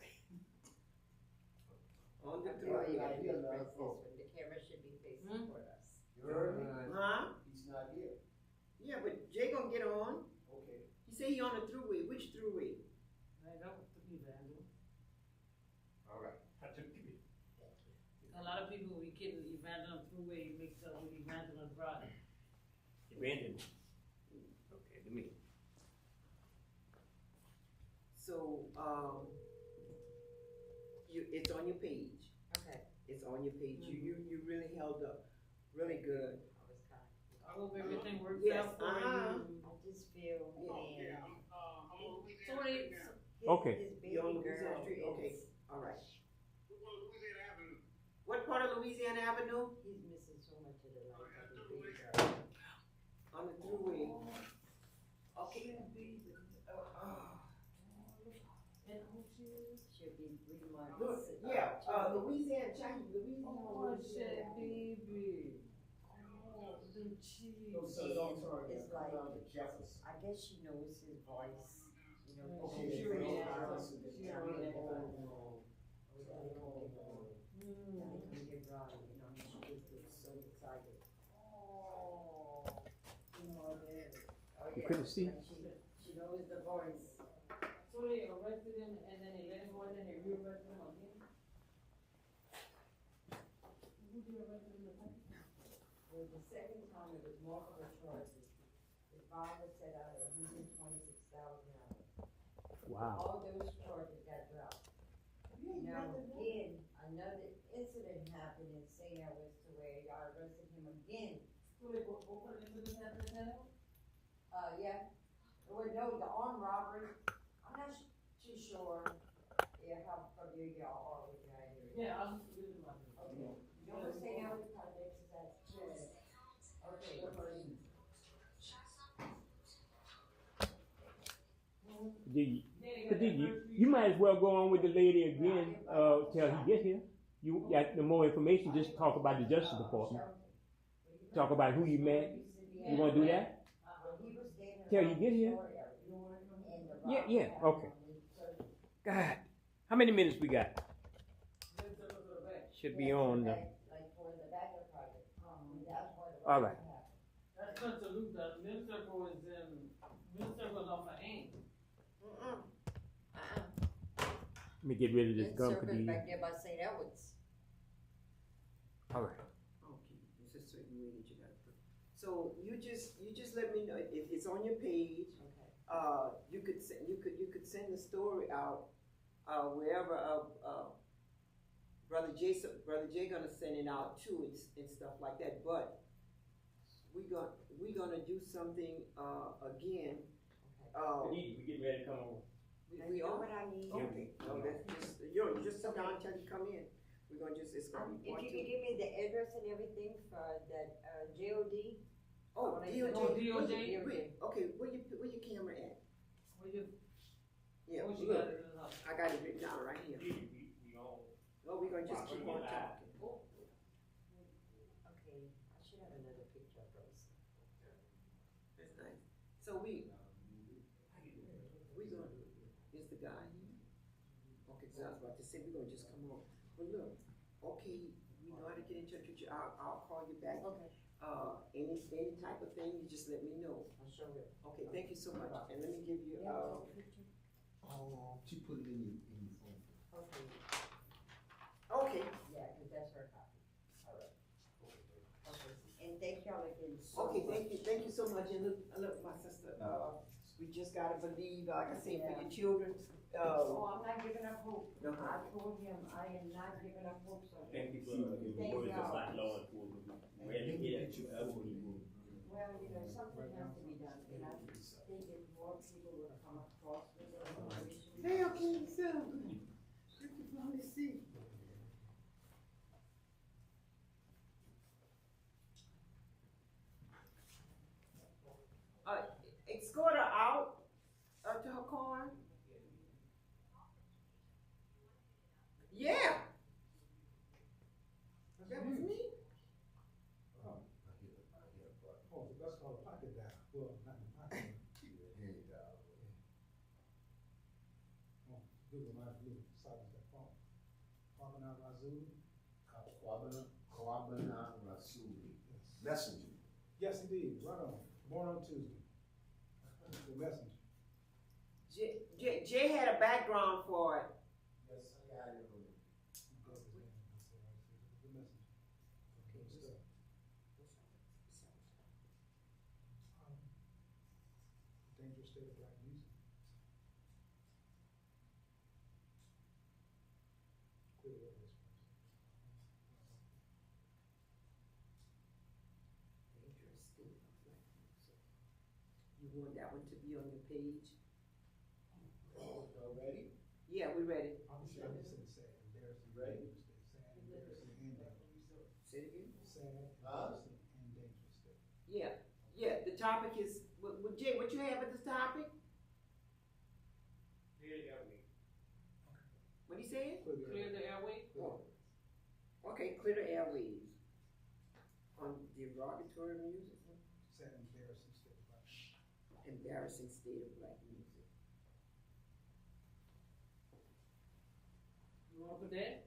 On the Oh, throne. you gotta press this one. The camera should be facing toward us. You heard me? Huh? He's not here. Yeah, but Jay gonna get on. Okay. He said he on the throughway. Which throughway? I don't Evander. All right, I took it. A lot of people we kidding Evander Thruway mixed up with Evander Broad. Abandoned. Okay, let me. So, it's on your page. Okay. It's on your page. You really held up really good. I was kind I hope everything works Yes, out for of, I just feel, man. So what do you, Okay. His baby You're on girl Louisiana Street? Okay, is, all right. What part of Louisiana Avenue? he's missing so much of the life of his baby girl. On the throughway. Okay. She'll be 3 months. Yeah, Louisiana, Chinese, Louisiana. oh, shit, baby. Oh, them cheese. Those songs are It's gonna come like- down to Jefferson. I guess she knows his voice, you know. Okay, She already those has. songs She are already has. oh, Daddy come get Ron. Daddy come get Ron, you know, she just gets so excited. Oh. You know, that. Oh, You yeah, couldn't see? like she knows the voice. So they arrested him and then they let him go and then they re-arrested him again? Who did arrest him the second time? Well, the second time it was multiple charges. His bond was set out at $126,000. Wow. All those charges got dropped. Now, again, another incident happened in St. Louis to where y'all arrested him again. So they go for the incident happened in San Yeah. Well, no, the armed robbery, I'm not too sure, yeah, how familiar y'all are with that area. Yeah, I'm really about it. Okay. You know what St. Louis projects is at? Okay. You might as well go on with the lady again, till he get here. You got the more information, just talk about the Justice Department. Talk about who you met. You wanna do that? Till you get here? Yeah, okay. God, how many minutes we got? Should be on, Like for the backup project. That's where the. all right. That's because the loop, the middle circle is off of AIM. Let me get rid of this That gum circle's cookie. back there by St. Edwards. All right. Okay, there's a certain way that you gotta put. So you just let me know if it's on your page. Okay. You could send the story out, wherever, Brother Jay gonna send it out too and stuff like that, but we gonna do something, again, We get ready to come on. And you know what I need? Okay, no, that's just, you just sit down until you come in, we're gonna just, it's gonna be If one, you two. could give me the address and everything for that, JOD. Oh, I DOJ, wanna- DOJ? Okay, where your camera at? Where you, Yeah, what you look, got in the house? I got it written down right here. Oh, we're gonna just keep on talking. Okay, I should have another picture of those. That's nice. So we gonna, is the guy here? Okay, so I was about to say, we're gonna just come on. But look, okay, we know how to get in touch with you, I'll call you back. Okay. Any type of thing, you just let me know. I'll show you. Okay, thank you so much, and let me give you, Picture? She put it in your phone. Okay, okay, yeah, cause that's her copy. All right. Okay, and thank y'all again so okay, much. thank you so much, and look, my sister, we just gotta believe, like I say, for your children, Oh, I'm not giving up hope. No. I told him I am not giving up hope, so. Thank you for the Thank words of y'all. our Lord for really here. Well, something has to be done, and I think if more people would come across this information. Hey, okay, so, thank you for all this seat. Escort her out, to her car. Yeah. That was me. Oh, that's called a pocket dial. Well, not a pocket. Hand dial. Oh, good one, I believe, silence that phone. Kwabena Razuli? Kwabena Rasuli. Messenger. Yes, indeed, right on, born on Tuesday. The messenger. Jay had a background for it. Yes, I got it. The messenger. Okay, stuff. Dangerous state of black music. Quit it over this Dangerous state of black music. You want that one to be on your page? Oh, y'all ready? Yeah, we ready. I'm sure this is sad, embarrassing. Ready? Sad, embarrassing, and dangerous. Say it again? Sad, Huh? embarrassing, and dangerous state. Yeah, the topic is, Jay, what you have at this topic? What he said? Clear the airway? Oh. Okay, clear the airways. On derogatory music, Sad, embarrassing state of black music. embarrassing state of black music. You wanna put that?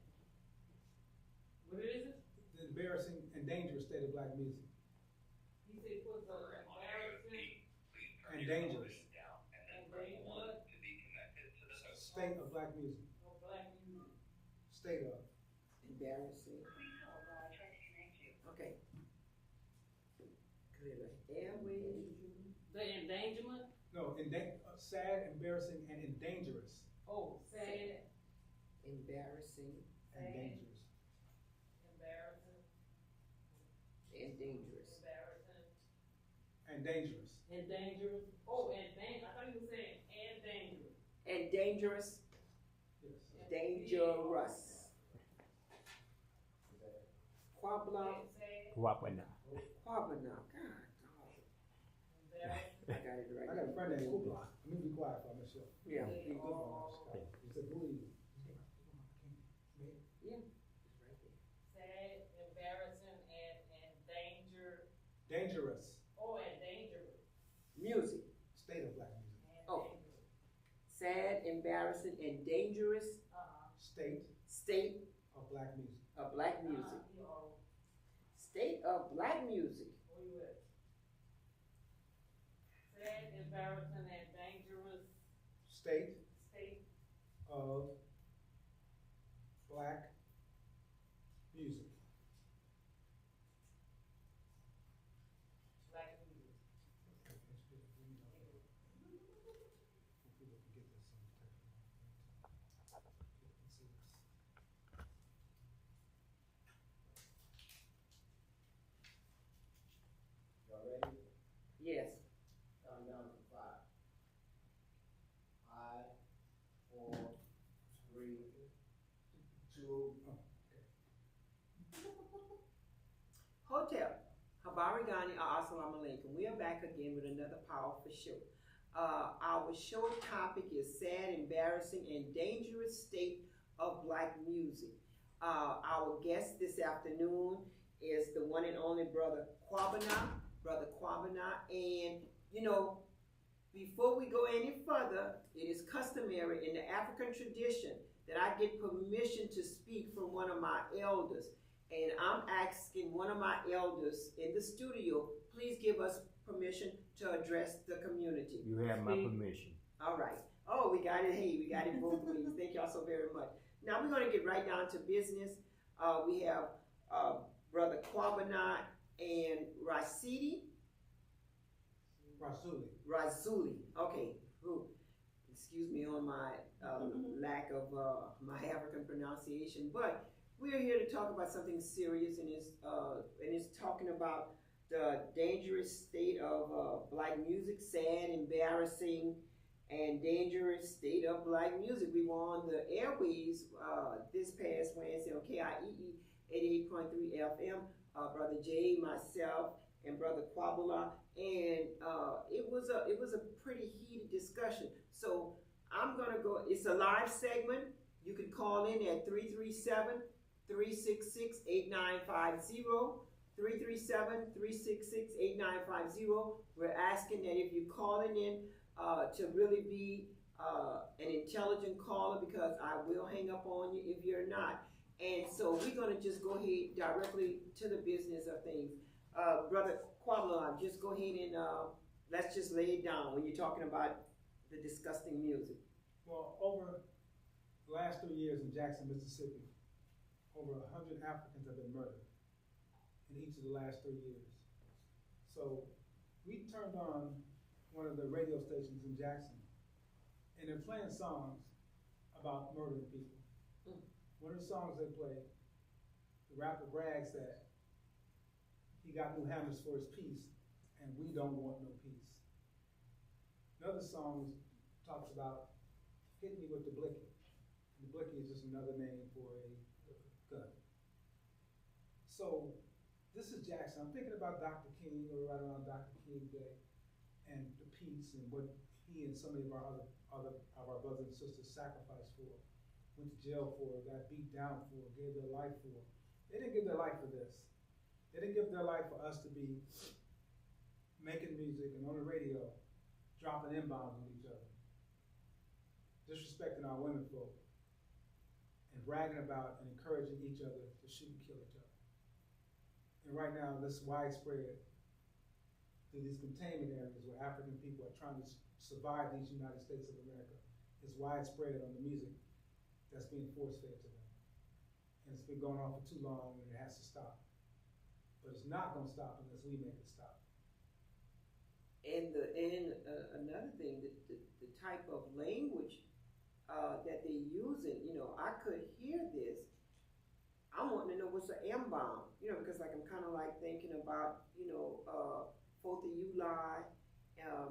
What is it? The embarrassing and dangerous state of black music. He said put the embarrassing And dangerous and they what? state of black music. No black music. State of. Embarrassing. Okay. Clear the airways. The endangerment? No, sad, embarrassing, and dangerous. Oh, sad, Embarrassing And dangerous. embarrassing, and dangerous. embarrassing, And dangerous. and dangerous. Oh, and I thought you were saying and dangerous. And dangerous. Yes. Dangerous. Quabla. Sad, Wapana. Quabana. God, dog. embarrassing. I got it right. I got a friend named Hoopla. Let me be quiet for myself. Yeah. He's good for us. He said, believe. Yeah. It's right there. Sad, embarrassing, and danger. Dangerous Oh, and dangerous. Music. state of black music. And Oh. dangerous. Sad, embarrassing, and dangerous State state of black music. of black music. Oh, State of black music. where you at? Sad, embarrassing, and dangerous State state of Road. Oh, okay. Hotel, Habari Gani, Assalamu alaikum. We are back again with another powerful show. Our show topic is sad, embarrassing, and dangerous state of black music. Our guest this afternoon is the one and only Brother Kwabena. And, you know, before we go any further, it is customary in the African tradition that I get permission to speak from one of my elders. And I'm asking one of my elders in the studio, please give us permission to address the community. You have my permission. All right. Oh, we got it. Hey, we got it both ways. Thank y'all so very much. Now we're going to get right down to business. We have Brother Kwabena and Rasuli. Okay. Ooh. Excuse me on my lack of my African pronunciation, but we're here to talk about something serious, and it's talking about the dangerous state of black music, sad, embarrassing, and dangerous state of black music. We were on the airways this past Wednesday on KIEE 88.3 FM. Brother Jay, myself, and Brother Kwabena, and it was a pretty heated discussion. So I'm gonna go. It's a live segment. You can call in at 337-366-8950. 337-366-8950. We're asking that if you're calling in to really be an intelligent caller, because I will hang up on you if you're not. And so we're going to just go ahead directly to the business of things. Brother Kwabena, just go ahead and let's just lay it down when you're talking about the disgusting music. Well, over the last 3 years in Jackson, Mississippi, over 100 Africans have been murdered in each of the last 3 years. So we turned on one of the radio stations in Jackson, and they're playing songs about murdering people. One of the songs they played, the rapper brags that he got new hammers for his peace, and we don't want no peace. Another song talks about hit me with the blicky. The blicky is just another name for a gun. So this is Jackson. I'm thinking about Dr. King, or right around Dr. King Day, and the peace and what he and so many of our other brothers and sisters sacrificed for, went to jail for, got beat down for, gave their life for. They didn't give their life for this. They didn't give their life for us to be making music and on the radio, dropping N-bombs on each other, disrespecting our women folk, and bragging about and encouraging each other to shoot and kill each other. And right now, this widespread through these containment areas where African people are trying to survive these United States of America is widespread on the music that's being force-fed to them. And it's been going on for too long, and it has to stop. But it's not going to stop unless we make it stop. And another thing, the type of language that they're using, you know, I could hear this. I'm wanting to know what's an M-bomb, you know, because like I'm kind of like thinking about, you know, 4th of July.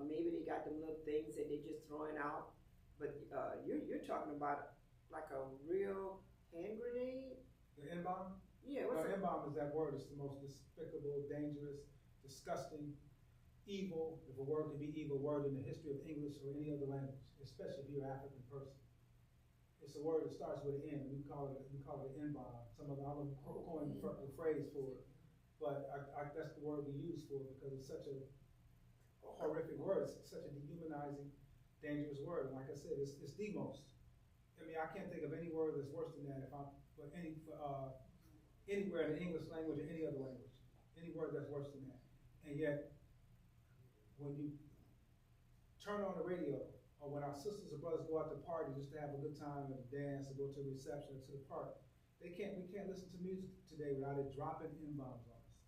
Maybe they got them little things that they're just throwing out. But you're talking about like a real hand grenade? The N-bomb? Yeah, Well, N-bomb is that word. It's the most despicable, dangerous, disgusting, evil, if a word can be evil, word in the history of English or any other language, especially if you're an African person. It's a word that starts with an N. We call it an N-bomb. Some of them coin the phrase for it, but that's the word we use for it because it's such a horrific word. It's such a dehumanizing, dangerous word. And like I said, it's the most. I mean, I can't think of any word that's worse than that. Anywhere in the English language or any other language, any word that's worse than that. And yet, when you turn on the radio, or when our sisters or brothers go out to party just to have a good time and dance or go to a reception or to the park, we can't listen to music today without it dropping N-bombs on us.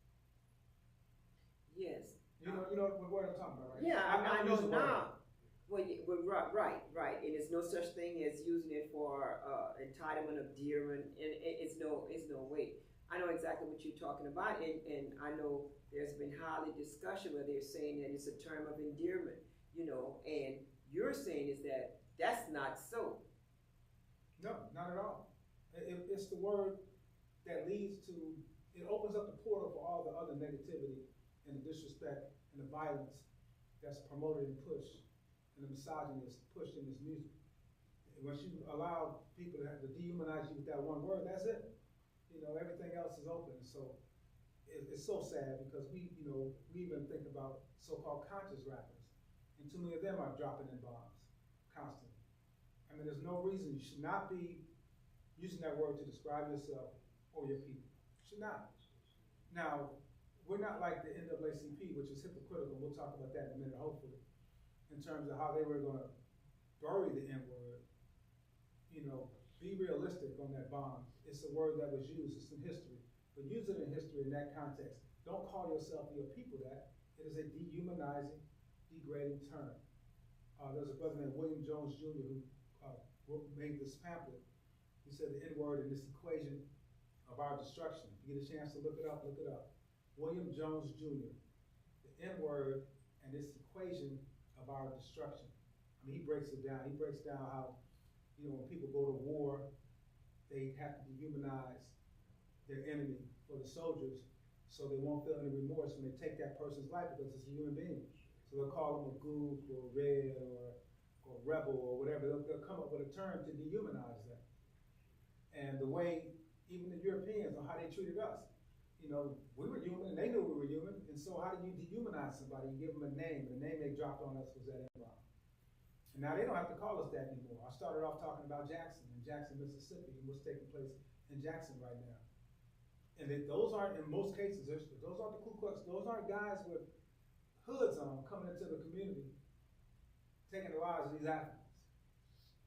Yes. You know what word I'm talking about, right? Yeah, I know now. Word. Well, right. And it's no such thing as using it for entitlement of dearment, and it's no way. I know exactly what you're talking about, and I know there's been highly discussion where they're saying that it's a term of endearment, you know, and you're saying is that that's not so. No, not at all. It's the word that leads to, it opens up the portal for all the other negativity and the disrespect and the violence that's promoted and pushed, and the misogyny is pushed in this music. And once you allow people to have to dehumanize you with that one word, that's it. You know, everything else is open. So it's so sad because we even think about so-called conscious rappers, and too many of them are dropping in bombs constantly. I mean, there's no reason you should not be using that word to describe yourself or your people. Should not. Now, we're not like the NAACP, which is hypocritical. We'll talk about that in a minute, hopefully, in terms of how they were going to bury the N-word. You know, be realistic on that bomb. It's a word that was used. It's in history. But use it in history in that context. Don't call yourself or your people that. It is a dehumanizing, degrading term. There's a brother named William Jones Jr. who made this pamphlet. He said the N-word in this equation of our destruction. If you get a chance to look it up, look it up. William Jones Jr., the N-word and this equation of our destruction. I mean, he breaks it down. He breaks down how, you know, when people go to war, they have to dehumanize their enemy for the soldiers so they won't feel any remorse when they take that person's life because it's a human being. So they'll call them a goof or red or rebel or whatever. They'll come up with a term to dehumanize them. And the way even the Europeans on how they treated us, you know, we were human and they knew we were human. And so how do you dehumanize somebody? You give them a name. The name they dropped on us was that N-bomb. And now they don't have to call us that anymore. I started off talking about Jackson in Jackson, Mississippi, and what's taking place in Jackson right now. And those aren't, in most cases, those aren't the Ku Klux. Those aren't guys with hoods on coming into the community, taking the lives of these Africans.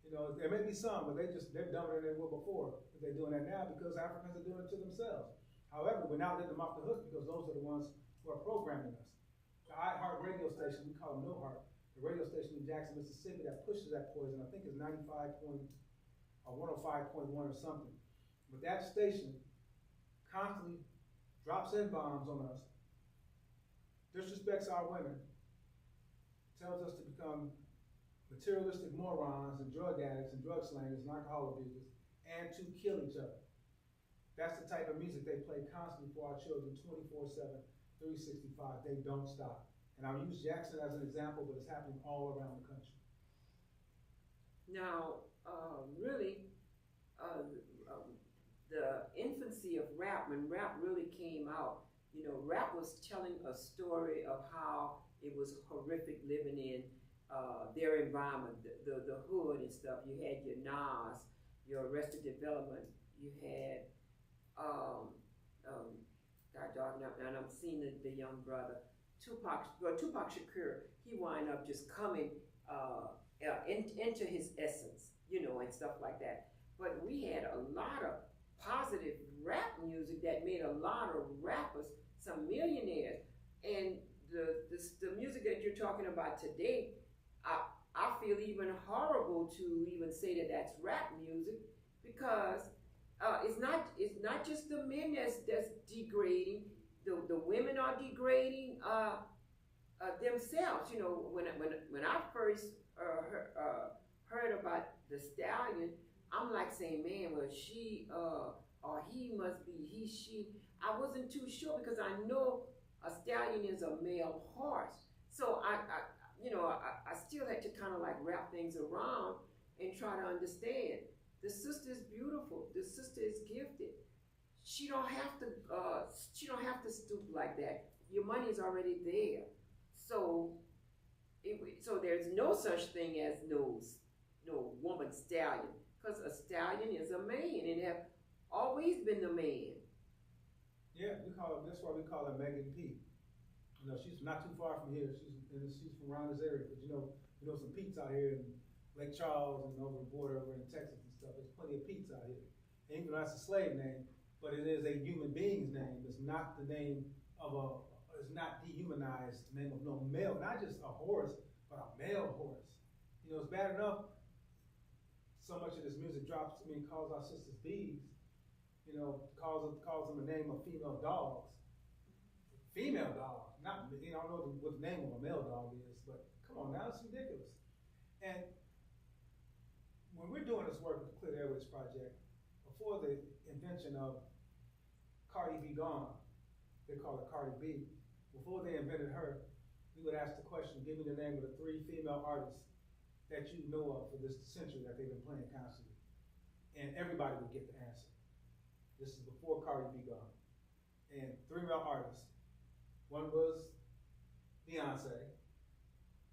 You know, there may be some, but they're dumber than they were before. But they're doing that now because Africans are doing it to themselves. However, we're not letting them off the hook because those are the ones who are programming us. The iHeart radio station, we call them No Heart, the radio station in Jackson, Mississippi that pushes that poison, I think is 95 point or 105.1 or something. But that station constantly drops N-bombs on us, disrespects our women, tells us to become materialistic morons and drug addicts and drug slangers and alcohol abusers, and to kill each other. That's the type of music they play constantly for our children 24/7, 365. They don't stop. And I'll use Jackson as an example, but it's happening all around the country. Now, really, the infancy of rap, when rap really came out, you know, rap was telling a story of how it was horrific living in their environment, the hood and stuff. You had your Nas, your Arrested Development, you had, and I'm seeing the young brother, Tupac Shakur, he wind up just coming into his essence, you know, and stuff like that. But we had a lot of positive rap music that made a lot of rappers some millionaires. And the music that you're talking about today, I feel even horrible to even say that that's rap music because it's not just the men that's degrading. The women are degrading themselves. You know, when I first heard about the stallion, I'm like saying, man, well, she or he must be he, she. I wasn't too sure because I know a stallion is a male horse. So I still had to kind of like wrap things around and try to understand. The sister is beautiful. The sister is gifted. She don't have to stoop like that. Your money is already there. So there's no such thing as no woman stallion, because a stallion is a man and have always been the man. Yeah, that's why we call her Megan P. You know, she's not too far from here. She's from around this area. But you know some Pete's out here in Lake Charles and over the border over in Texas and stuff. There's plenty of Pete's out here. And even though that's a slave name, but it is a human being's name. It's not the name of it's not dehumanized name of no male, not just a horse, but a male horse. You know, it's bad enough so much of this music calls our sisters thieves. You know, calls them a name of female dogs. Female dogs. Not, I don't know what the name of a male dog is, but come on now, it's ridiculous. And when we're doing this work with the Clear Airways Project, before the invention of Cardi B Gone, they call her Cardi B, before they invented her, we would ask the question, give me the name of the 3 female artists that you know of for this century that they've been playing constantly. And everybody would get the answer. This is before Cardi B Gone. And 3 male artists. One was Beyonce,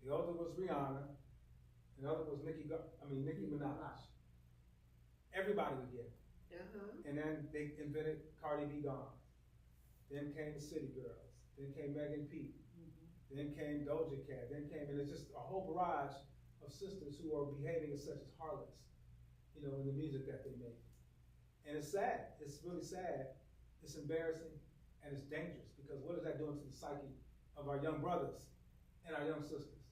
the other was Rihanna, and the other was Nicki Minaj. Everybody would get it. And then they invented Cardi B Gone. Then came the City Girls. Then came Megan P. Then came Doja Cat. Then came, and it's just a whole barrage of sisters who are behaving as such as harlots, in the music that they make. And it's sad. It's really sad. It's embarrassing, and it's dangerous, because what is that doing to the psyche of our young brothers and our young sisters?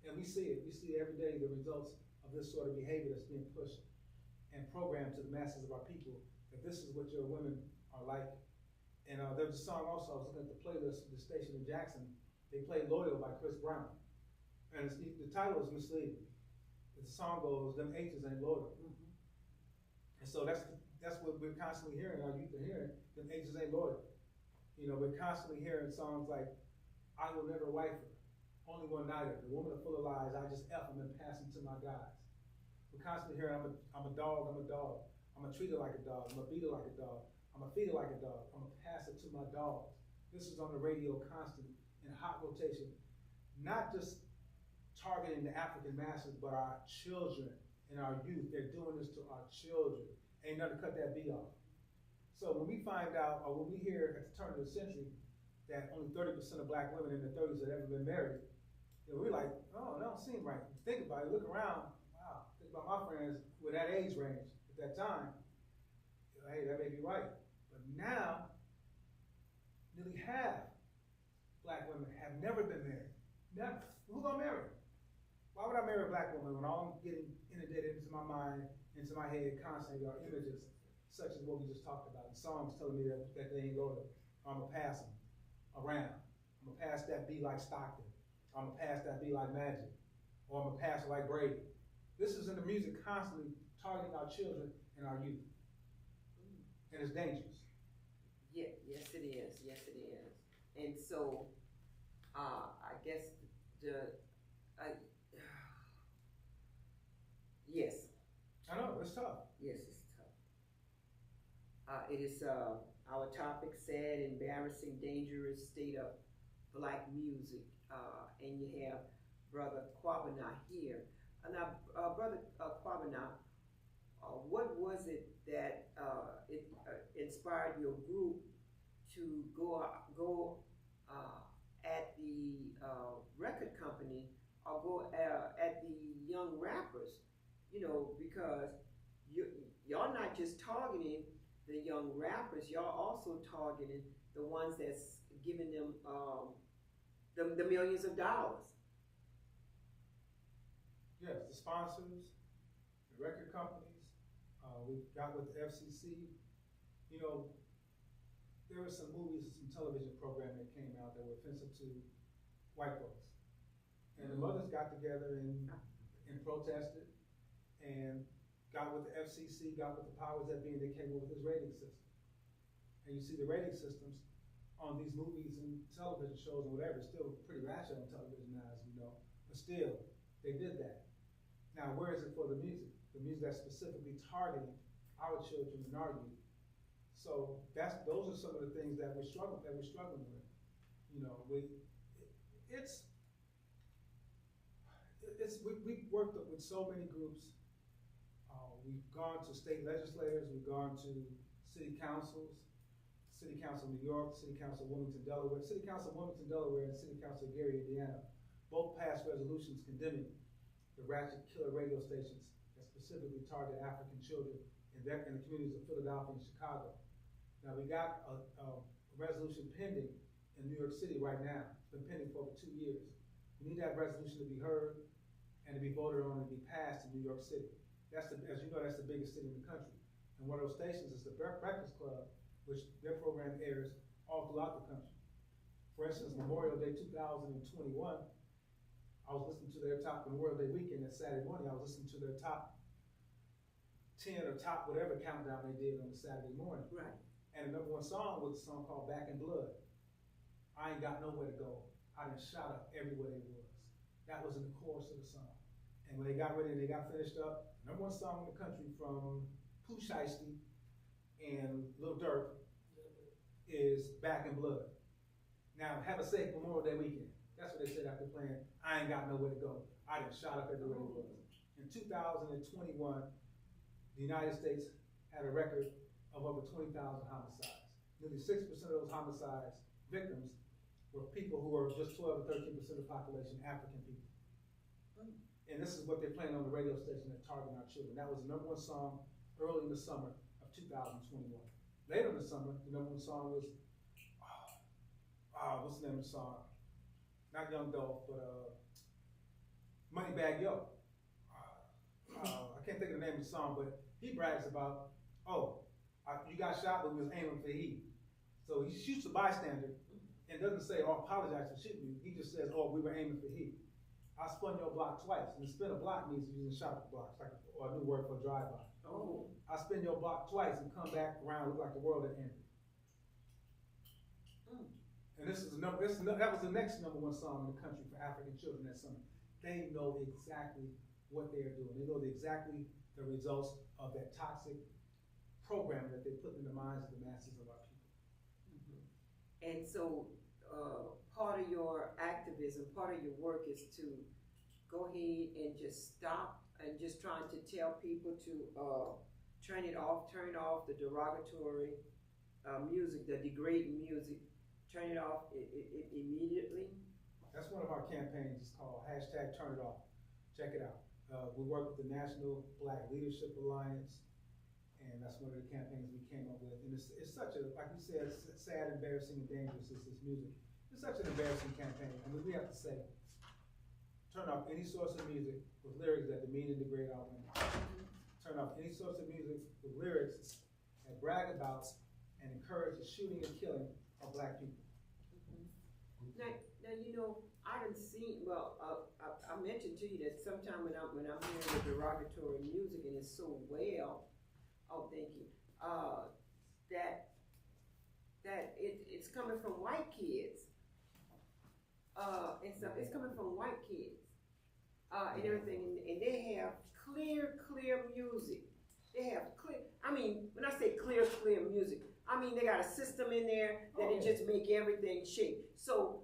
And we see it. We see every day the results of this sort of behavior that's being pushed and programmed to the masses of our people, that this is what your women are like. And there's a song also, I was looking at the playlist of the station in Jackson, they played Loyal by Chris Brown. And the title is misleading. The song goes, them H's ain't loyal. And so that's what we're constantly hearing, our youth are hearing, them H's ain't loyal. We're constantly hearing songs like, I will never wife her, only one nighter, the woman are full of lies, I just F them and pass them to my guys. We're constantly hearing, I'm a dog, I'm gonna treat her like a dog, I'm gonna beat her like a dog, I'm gonna feed her like a dog, I'm gonna pass it to my dogs. This is on the radio constantly, in hot rotation, not just targeting the African masses, but our children and our youth. They're doing this to our children. Ain't nothing to cut that beat off. So when we find out, or when we hear at the turn of the century that only 30% of black women in their 30s have ever been married, we're like, oh, that don't seem right. Think about it, look around, wow, think about my friends with that age range at that time. Hey, that may be right. But now, nearly half black women have never been married. Never. Who's gonna marry? Why would I marry a black woman when all I'm getting inundated into my mind, into my head constantly are images such as what we just talked about, and songs telling me that they ain't loyal. I'm gonna pass them around. I'm gonna pass that B like Stockton. I'm gonna pass that B like Magic. Or I'm gonna pass it like Brady. This is in the music constantly targeting our children and our youth. And it's dangerous. Yeah, yes it is, yes it is. And so, I guess yes. I know, it's tough. Yes, it's tough. It is our topic, sad, embarrassing, dangerous state of black music. And you have Brother Kwabena here. Now, Brother Kwabena, what was it that inspired your group to go at the record company, or go at the young rappers? Because y'all not just targeting the young rappers, y'all also targeting the ones that's giving them the millions of dollars. Yes, the sponsors, the record companies. We got with the FCC. There were some movies and some television programs that came out that were offensive to white folks. And the mothers got together and protested and got with the FCC, got with the powers that be, and they came up with this rating system. And you see the rating systems on these movies and television shows and whatever, it's still pretty ratchet on television now, as we know. But still, they did that. Now, where is it for the music? The music that's specifically targeting our children and our youth. So those are some of the things that we're struggling with. We've worked with so many groups. We've gone to state legislators, we've gone to city councils, City Council of New York, City Council of Wilmington, Delaware. City Council of Wilmington, Delaware, and City Council of Gary, Indiana, both passed resolutions condemning the ratchet killer radio stations that specifically target African children in the communities of Philadelphia and Chicago. Now, we got a resolution pending in New York City right now. It's been pending for over 2 years. We need that resolution to be heard and to be voted on and be passed in New York City. As you know, that's the biggest city in the country. And one of those stations is the Breakfast Club, which their program airs all throughout the country. For instance, Memorial Day 2021, I was listening to their top Memorial Day weekend that Saturday morning. I was listening to their top 10 or top whatever countdown they did on the Saturday morning. Right. And the number one song was a song called Back in Blood. I ain't got nowhere to go. I done shot up everywhere they was. That was in the chorus of the song. And when they got ready and they got finished up, number one song in the country from Pooh Shiesty and Lil Durk is Back in Blood. Now, have a safe Memorial Day weekend. That's what they said after playing I Ain't Got Nowhere to Go. I done shot up everywhere they was. In 2021, the United States had a record of over 20,000 homicides. Nearly 6% of those homicides victims were people who were just 12 or 13% of the population, African people. And this is what they're playing on the radio station that targeting our children. That was the number one song early in the summer of 2021. Later in the summer, the number one song was, what's the name of the song? Not Young Dolph, but Moneybagg Yo. I can't think of the name of the song, but he brags about, you got shot, but we was aiming for heat. So he shoots a bystander and doesn't say, apologize for shooting you. He just says, we were aiming for heat. I spun your block twice. And to spin a block means using shot blocks, or a new word for drive-by. I spin your block twice and come back around, look like the world had ended. And that was the next number one song in the country for African children that summer. They know exactly what they're doing. They know exactly the results of that toxic program that they put in the minds of the masses of our people. And so part of your activism, part of your work is to go ahead and just stop and just trying to tell people to turn off the derogatory music, the degrading music, turn it off immediately. That's one of our campaigns. It's called #TurnItOff. Check it out. We work with the National Black Leadership Alliance, and that's one of the campaigns we came up with. And it's such a, like you said, sad, embarrassing, and dangerous is this music. It's such an embarrassing campaign. I mean, we have to say, turn off any source of music with lyrics that demean and degrade our women. Turn off any source of music with lyrics that brag about and encourage the shooting and killing of black people. Now, I done seen, I mentioned to you that sometime when I'm hearing the derogatory music and it's so well, thank you, that it's coming from white kids. And stuff, it's coming from white kids, and everything, and they have clear music. They have clear, when I say clear music, they got a system in there that it just make everything shake. So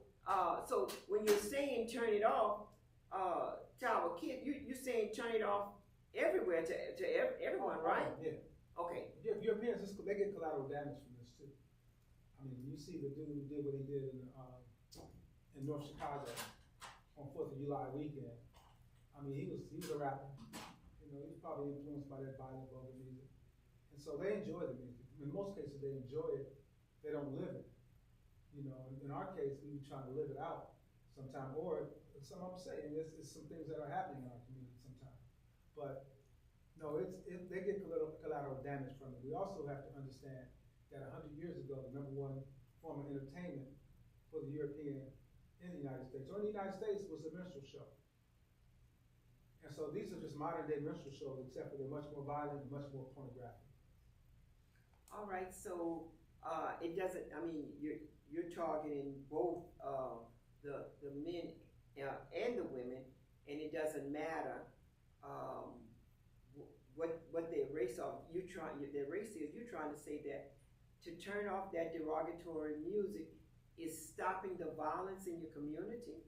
when you're saying turn it off, to our kids, you're saying turn it off everywhere to everyone, right? Yeah. Okay. Europeans, they get collateral damage from this too. You see the dude who did what he did in North Chicago on 4th of July weekend. He was a rapper. He was probably influenced by that violent, vulgar music. And so they enjoy the music. In most cases, they enjoy it. They don't live it. In our case, we be trying to live it out sometime. Or some of them say, and it's some things that are happening in our community sometimes. But no, they get collateral damage from it. We also have to understand that 100 years ago, the number one form of entertainment for the European in the United States, or in the United States, was a minstrel show. And so these are just modern day minstrel shows, except for they're much more violent and much more pornographic. All right, so it doesn't, you're targeting both the men and the women, and it doesn't matter what their race are. Their race is, you're trying to say that to turn off that derogatory music is stopping the violence in your community?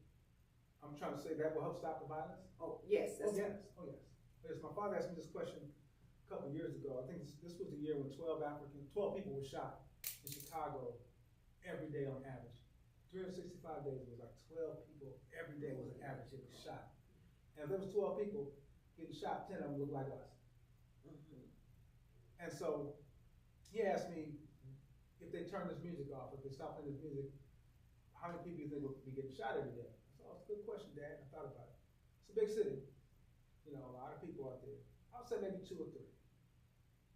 I'm trying to say that will help stop the violence? Oh, yes. Yes. My father asked me this question a couple of years ago. I think this was the year when 12 people were shot in Chicago every day on average. 365 days, it was like 12 people every day was an average that was shot. And if there was 12 people getting shot, 10 of them looked like us. And so he asked me, if they turn this music off, if they stop playing this music, how many people do you think will be getting shot every day? So it's a good question, Dad. I thought about it. It's a big city. A lot of people out there. I would say maybe 2 or 3.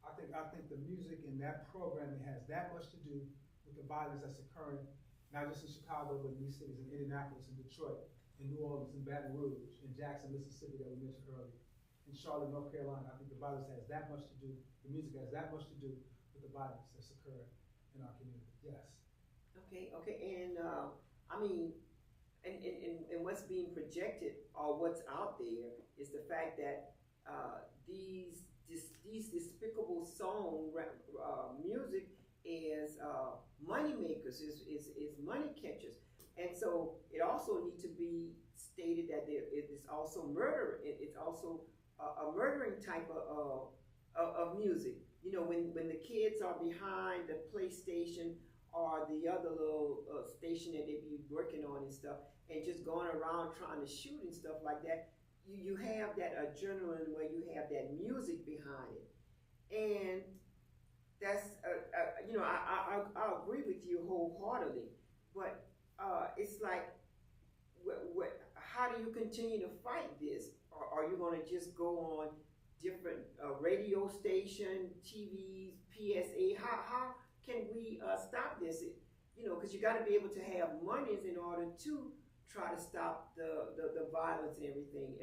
I think the music and that programming has that much to do with the violence that's occurring, not just in Chicago, but in these cities, in Indianapolis, in Detroit, in New Orleans, in Baton Rouge, in Jackson, Mississippi, that we mentioned earlier. in Charlotte, North Carolina. I think the violence has that much to do, the music has that much to do with the violence that's occurred in our community, yes. Okay, and, I mean, and what's being projected or what's out there is the fact that, these despicable song, music is, money makers, is money catchers. And so it also needs to be stated that it is also murder. It's also a murdering type of music. You know, when the kids are behind the PlayStation or the other little station that they be working on and stuff, and just going around trying to shoot and stuff like that, you have that adrenaline where you have that music behind it. And that's, you know, I agree with you wholeheartedly, but it's like, how do you continue to fight this? Or are you going to just go on different radio station, TVs, PSA? How can we stop this? You know, because you got to be able to have monies in order to try to stop the violence and everything.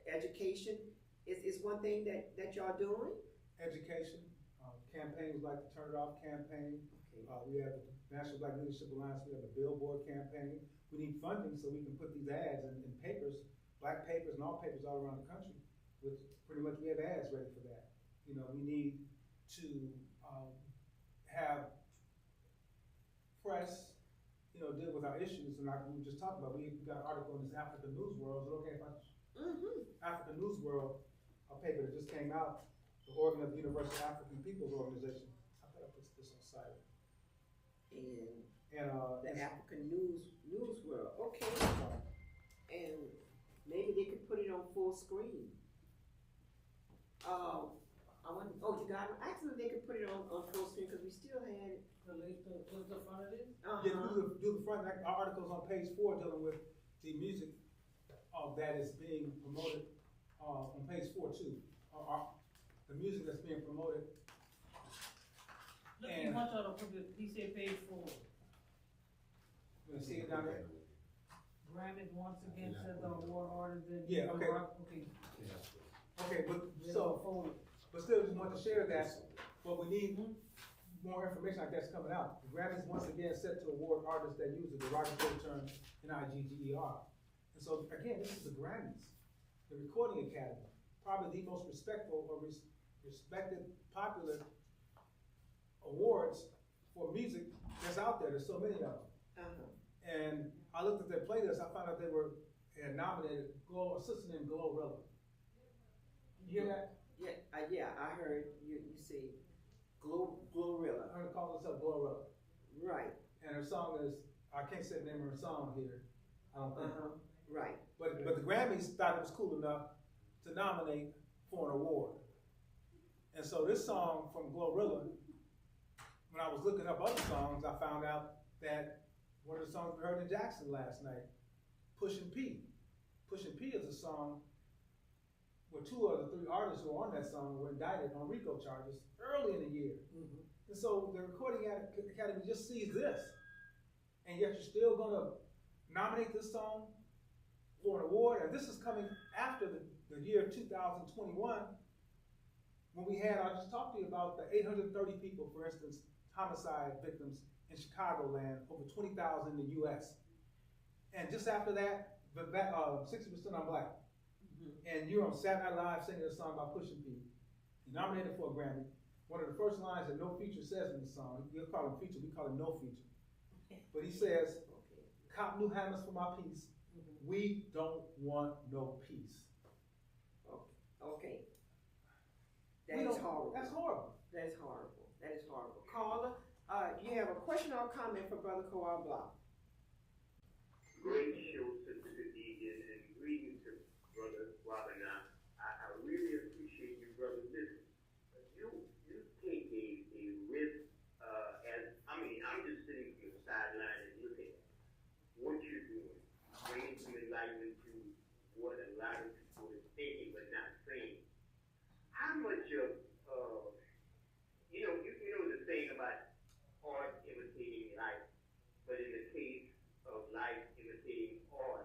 Education is one thing that y'all doing. Education, campaigns like the Turn It Off campaign. Okay. We have the National Black Leadership Alliance, we have the Billboard campaign. We need funding so we can put these ads in papers, black papers and all papers all around the country, which pretty much we have ads ready for that. You know, we need to have press, you know, deal with our issues, and like we were just talking about, we got an article in this African News World. Is it okay if I, African News World, a paper that just came out, the organ of the Universal African Peoples Organization. I thought I put this on site. And the African News World, okay. And maybe they could put it on full screen. I wonder, oh, you got it? Actually, they could put it on full screen because we still had it. What's the front of this? Yeah, do the front. Our article's on page 4 dealing with the music that is being promoted on page 4 too. The music that's being promoted. Look, he wants y'all to put he said page 4. You wanna see it down there? Grammys once again said the award artist that. Yeah, okay. Okay. Okay, but so, but still just want to share that, but we need more information like that's coming out. The Grammys once again set to award artists that use the derogatory term NIGGER. And so again, this is the Grammys, the Recording Academy, probably the most respectful or respected, popular awards for music that's out there. There's so many of them. And I looked at their playlist, I found out they had nominated a sister named Glorilla. You hear that? Yeah, I heard you say Glorilla. Her calls herself Glorilla. Right. And her song is, I can't say the name of her song here, I don't think. Right. But the Grammys thought it was cool enough to nominate for an award. And so this song from Glorilla, when I was looking up other songs, I found out that one of the songs we heard in Jackson last night, Pushin' P. Pushin' P is a song where 2 of the 3 artists who were on that song were indicted on RICO charges early in the year. And so the Recording Academy just sees this, and yet you're still gonna nominate this song for an award, and this is coming after the year 2021, when we had, I just talked to you about the 830 people, for instance, homicide victims in Chicagoland, over 20,000 in the US. And just after that, 60% are black. And you're on Saturday Night Live singing a song by Pushin' P. You're nominated for a Grammy. One of the first lines that No Feature says in the song, you'll call him Feature, we call him No Feature. But he says, cop new hammers for my peace. We don't want no peace. Okay. That is horrible. That's horrible. That is horrible. That is horrible. Carla, you have a question or comment for Brother Kawhi Block? Great show, Sister Khadija, and greetings to Brother Wabana. I really appreciate you, brother. Listen, you take a risk, I'm just sitting from the sideline and looking at what you're doing, bringing some enlightenment to what a lot of people are thinking but not saying. How much of, you know the saying about art imitating life, but in the case of life imitating art,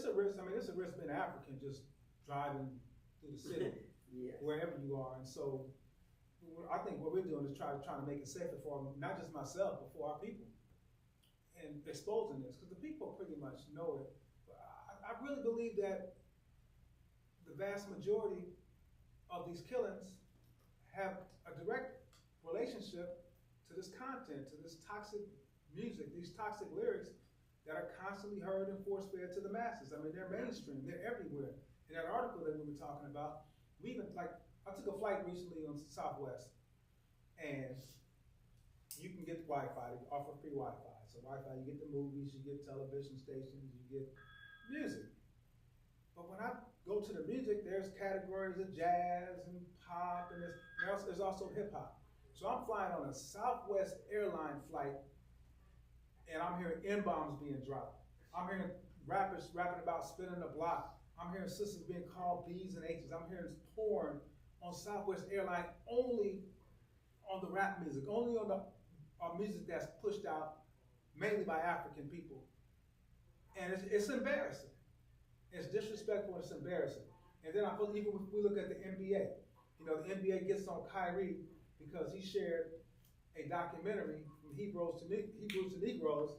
a risk. I mean, it's a risk being African, just driving through the city, Yes. wherever you are. And so, I think what we're doing is trying to make it safer for not just myself, but for our people, and exposing this, because the people pretty much know it. But I really believe that the vast majority of these killings have a direct relationship to this content, to this toxic music, these toxic lyrics that are constantly heard and force-fed to the masses. I mean, they're mainstream, they're everywhere. In that article that we were talking about, we even, like, I took a flight recently on Southwest, and you can get Wi-Fi, they offer free Wi-Fi. So Wi-Fi, you get the movies, you get television stations, you get music. But when I go to the music, there's categories of jazz and pop, and there's also hip hop. So I'm flying on a Southwest airline flight, and I'm hearing N-bombs being dropped. I'm hearing rappers rapping about spinning the block. I'm hearing sisters being called B's and H's. I'm hearing porn on Southwest airline only on the rap music, only on the music that's pushed out mainly by African people. And it's embarrassing. It's disrespectful and it's embarrassing. And then I feel even if we look at the NBA, you know, the NBA gets on Kyrie because he shared a documentary from Hebrews to Negroes,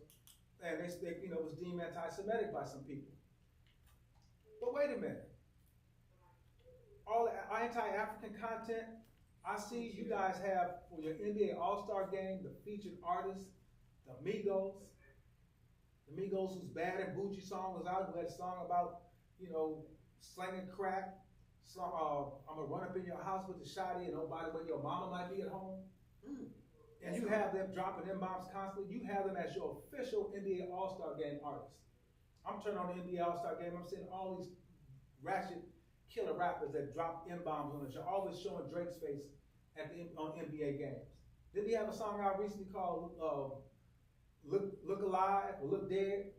and they you know, was deemed anti-Semitic by some people. But wait a minute. All the anti-African content, I see you guys have for your NBA All-Star game, the featured artists, the Migos whose Bad and Bougie song was out, who had a song about, you know, slinging crack. So, I'm gonna run up in your house with the shotty, and oh, by the way, your mama might be at home. And you have them dropping M-bombs constantly. You have them as your official NBA All-Star game artist. I'm turning on the NBA All-Star game, I'm seeing all these ratchet killer rappers that drop M-bombs on the show, always showing Drake's face on NBA games. Didn't he have a song out recently called Look Alive or Look Dead?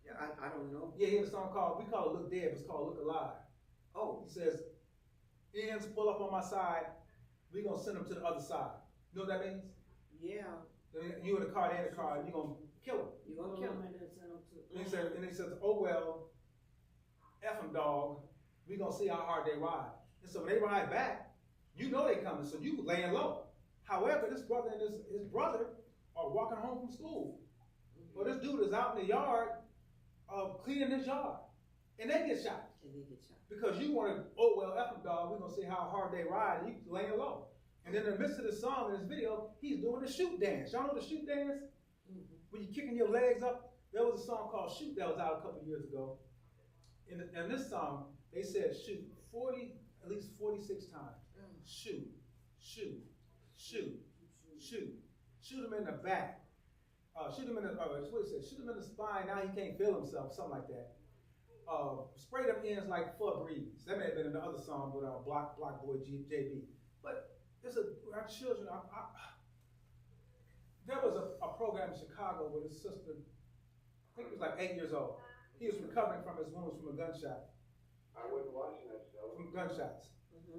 Yeah, I don't know. Yeah, he had a song called, we call it Look Dead, but it's called Look Alive. Oh, He says, ends pull up on my side, we gonna send them to the other side. You know what that means? yeah. You in the car, they in the car, and you gonna kill them. You're gonna kill him. And he says, oh well, F them dog, we gonna see how hard they ride. And so when they ride back, you know they coming, so you laying low. However, this brother and his brother are walking home from school. Well, this dude is out in the yard, cleaning his yard, and they get shot. Because you want to, oh well, F them dog, we're gonna see how hard they ride, and you laying low. And then in the midst of the song, in this video, he's doing the shoot dance. Y'all know the shoot dance? When you're kicking your legs up? There was a song called Shoot that was out a couple years ago. In this song, they said shoot at least 46 times. Shoot, shoot, shoot, shoot. Shoot him in the back. Shoot him in the, what it said, shoot him in the spine, now he can't feel himself, something like that. Spray them ends like Febreze. That may have been in the other song with Block Boy JB. But our children, there was a program in Chicago with his sister, I think he was like 8 years old. He was recovering from his wounds from a gunshot. I wasn't watching that show. From gunshots.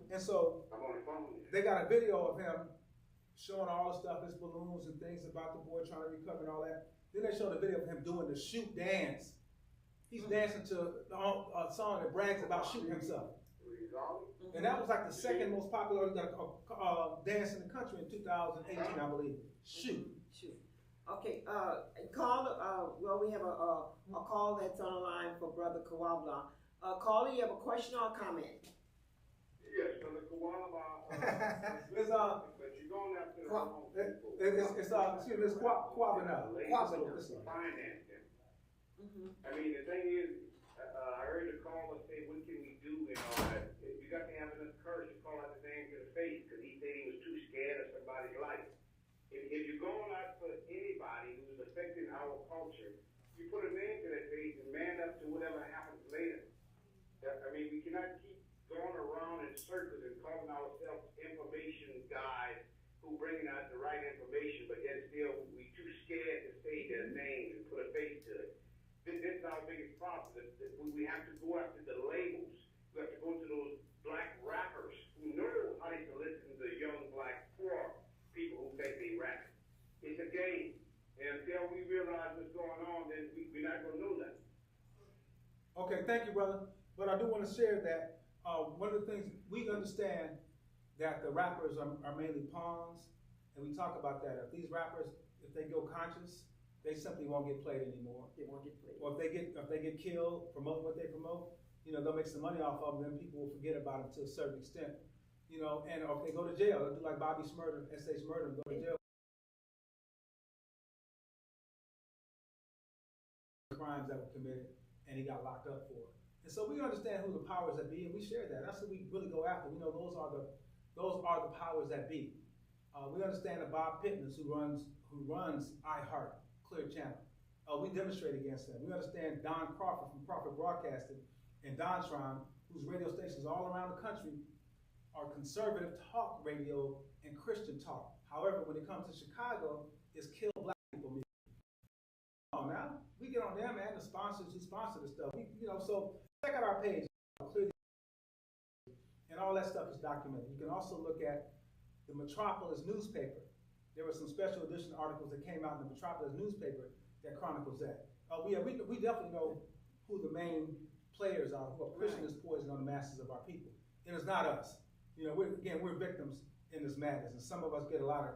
And so I'm on the phone. they got a video of him showing all the stuff, his balloons and things about the boy trying to recover and all that. Then they showed a video of him doing the shoot dance. He's dancing to a song that brags about shooting himself. And that was like the second most popular dance in the country in 2018, I believe. Shoot. Okay, well, we have a call that's on the line for Brother Kawabla. Caller, you have a question or a comment? Yes, Brother Kawabla. It's but you're going after the wrong people. it's Kwabena. Finance them. I mean, the thing is, I heard the caller say, what can we do and all that. You got to have enough courage to call out the man to the face because he said he was too scared of somebody's life. If you're going out for anybody who's affecting our culture, you put a name to that face and man up to whatever happens later. I mean, we cannot keep going around in circles and calling ourselves information guys who bringing out the right information, but yet still we too scared to say their names and put a face to it. This is our biggest problem. We have to go after the labels. We have to go to those black rappers who know how to listen to young black poor people who think they rap. It's a game. And until we realize what's going on, then we're not going to know that. Okay, thank you, brother. But I do want to share that one of the things we understand that the rappers are mainly pawns, and we talk about that. If these rappers, if they go conscious, they simply won't get played anymore. They won't get played. Or if they get killed promoting what they promote, you know, they'll make some money off of them, then people will forget about them to a certain extent. You know, and or if they go to jail, they'll do like Bobby Smurder, S.H. Smurder, and go to jail. Crimes that were committed, and he got locked up for it. And so we understand who the powers that be, and we share that. That's what we really go after. We know those are the powers that be. We understand that Bob Pittman, who runs iHeart, Clear Channel. We demonstrate against them. We understand Don Crawford from Crawford Broadcasting and Dontron, whose radio stations all around the country are conservative talk radio and Christian talk. However, when it comes to Chicago, it's kill black people music. Oh, now we get on them, man. The sponsors who sponsor the stuff. So check out our page, and all that stuff is documented. You can also look at the Metropolis newspaper. There were some special edition articles that came out in the Metropolis newspaper that chronicles that. We definitely know who the main players are, who are pushing this poison on the masses of our people. And it's not us. You know, we're victims in this madness, and some of us get a lot of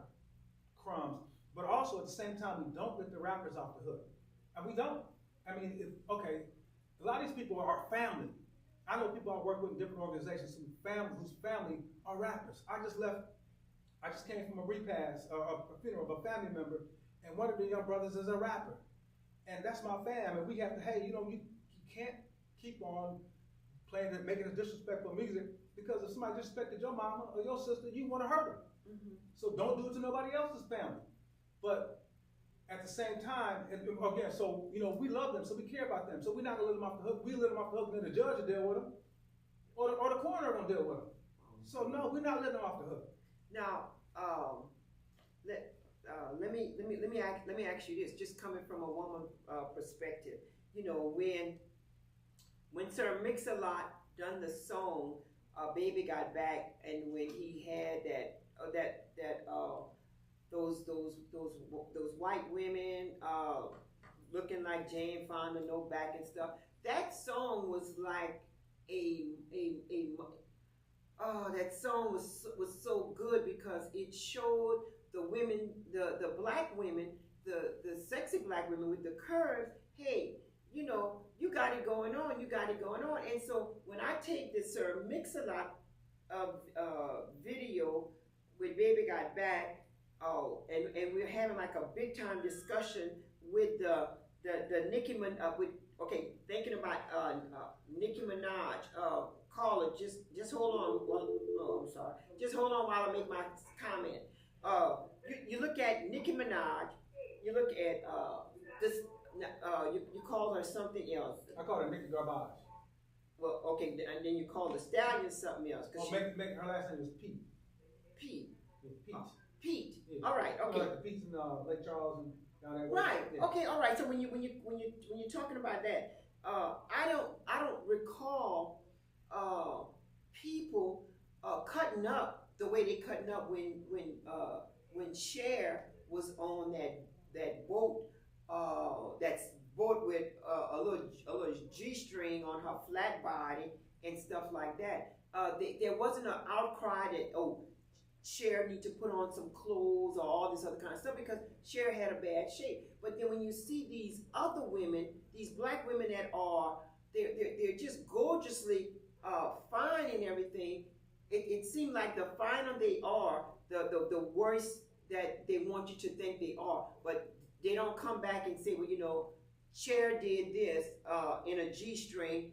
crumbs. But also at the same time, we don't let the rappers off the hook. And we don't. I mean, a lot of these people are family. I know people I work with in different organizations whose family are rappers. I just came from a repast, a funeral of a family member, and one of the young brothers is a rapper. And that's my fam, and we have to, you can't keep on playing and making disrespectful music, because if somebody disrespected your mama or your sister, you want to hurt them. Mm-hmm. So don't do it to nobody else's family. But at the same time, again, so, we love them, so we care about them. So we're not going to let them off the hook. We let them off the hook, and then the judge will deal with them, or the coroner will deal with them. So no, we're not letting them off the hook. Now, let me ask you this, just coming from a woman perspective. When Sir Mix-a-Lot done the song "Baby Got Back," and when he had those white women looking like Jane Fonda, no back and stuff, that song was like that song was so good, because it showed the women, the black women, the sexy black women with the curves. Hey, you got it going on. You got it going on. And so when I take this Sir Mix-a-Lot video with "Baby Got Back," and we're having like a big time discussion with the Nicki Minaj, thinking about Nicki Minaj. Caller, just hold on. I'm sorry. Just hold on while I make my comment. You look at Nicki Minaj. You look at this. You call her something else. I call her Nicki Garbage. Well, okay, and then you call the stallion something else. Make her last name is Pete. Pete. Yeah, Pete. Pete. Yeah. All right. Okay. Like the Pete's in Lake Charles and down there. Right. Yeah. Okay. All right. So when you're talking about that, I don't recall people cutting up the way they cutting up when Cher was on that boat. That's boat with a little G-string on her flat body and stuff like that. There wasn't an outcry that Cher need to put on some clothes or all this other kind of stuff, because Cher had a bad shape. But then when you see these other women, these black women that are they're just gorgeously fine and everything, it seemed like the finer they are, the worse that they want you to think they are. But they don't come back and say, well, Cher did this in a G-string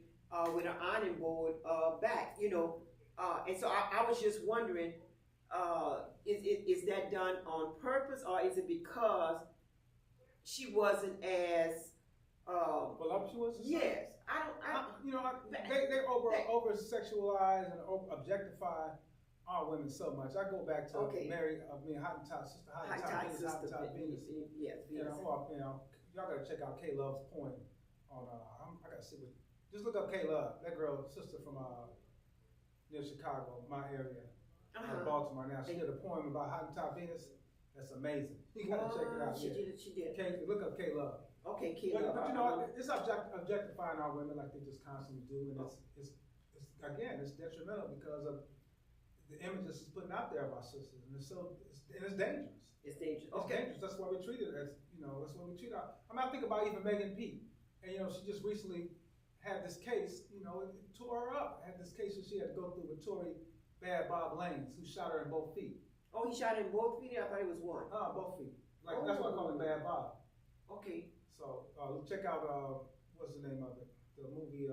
with an ironing board back, and so I was just wondering, is that done on purpose, or is it because she wasn't as voluptuous? Yes. They over sexualize and objectify our women so much. I go back to Hottentot, Sister Hottentot Venus. Yes, Venus. Y'all gotta check out K Love's poem on. I gotta see what. Just look up K Love. That girl, sister from near Chicago, my area, Baltimore. Now she did a poem about Hottentot Venus. That's amazing. You gotta check it out. She did. Look up K Love. Okay, But Caleb. you know, it's objectifying our women like they just constantly do, and it's again, it's detrimental because of the images it's putting out there of our sisters, and it's dangerous. It's dangerous. It's dangerous. That's why we treat it as, that's why we treat our. I mean, I think about even Megan P. And she just recently had this case. It tore her up. Had this case that she had to go through with Tory Bad Bob Lanes, who shot her in both feet. Oh, he shot her in both feet. I thought it was one. Both feet. That's why I call him Bad Bob. Okay. So check out what's the name of it? The movie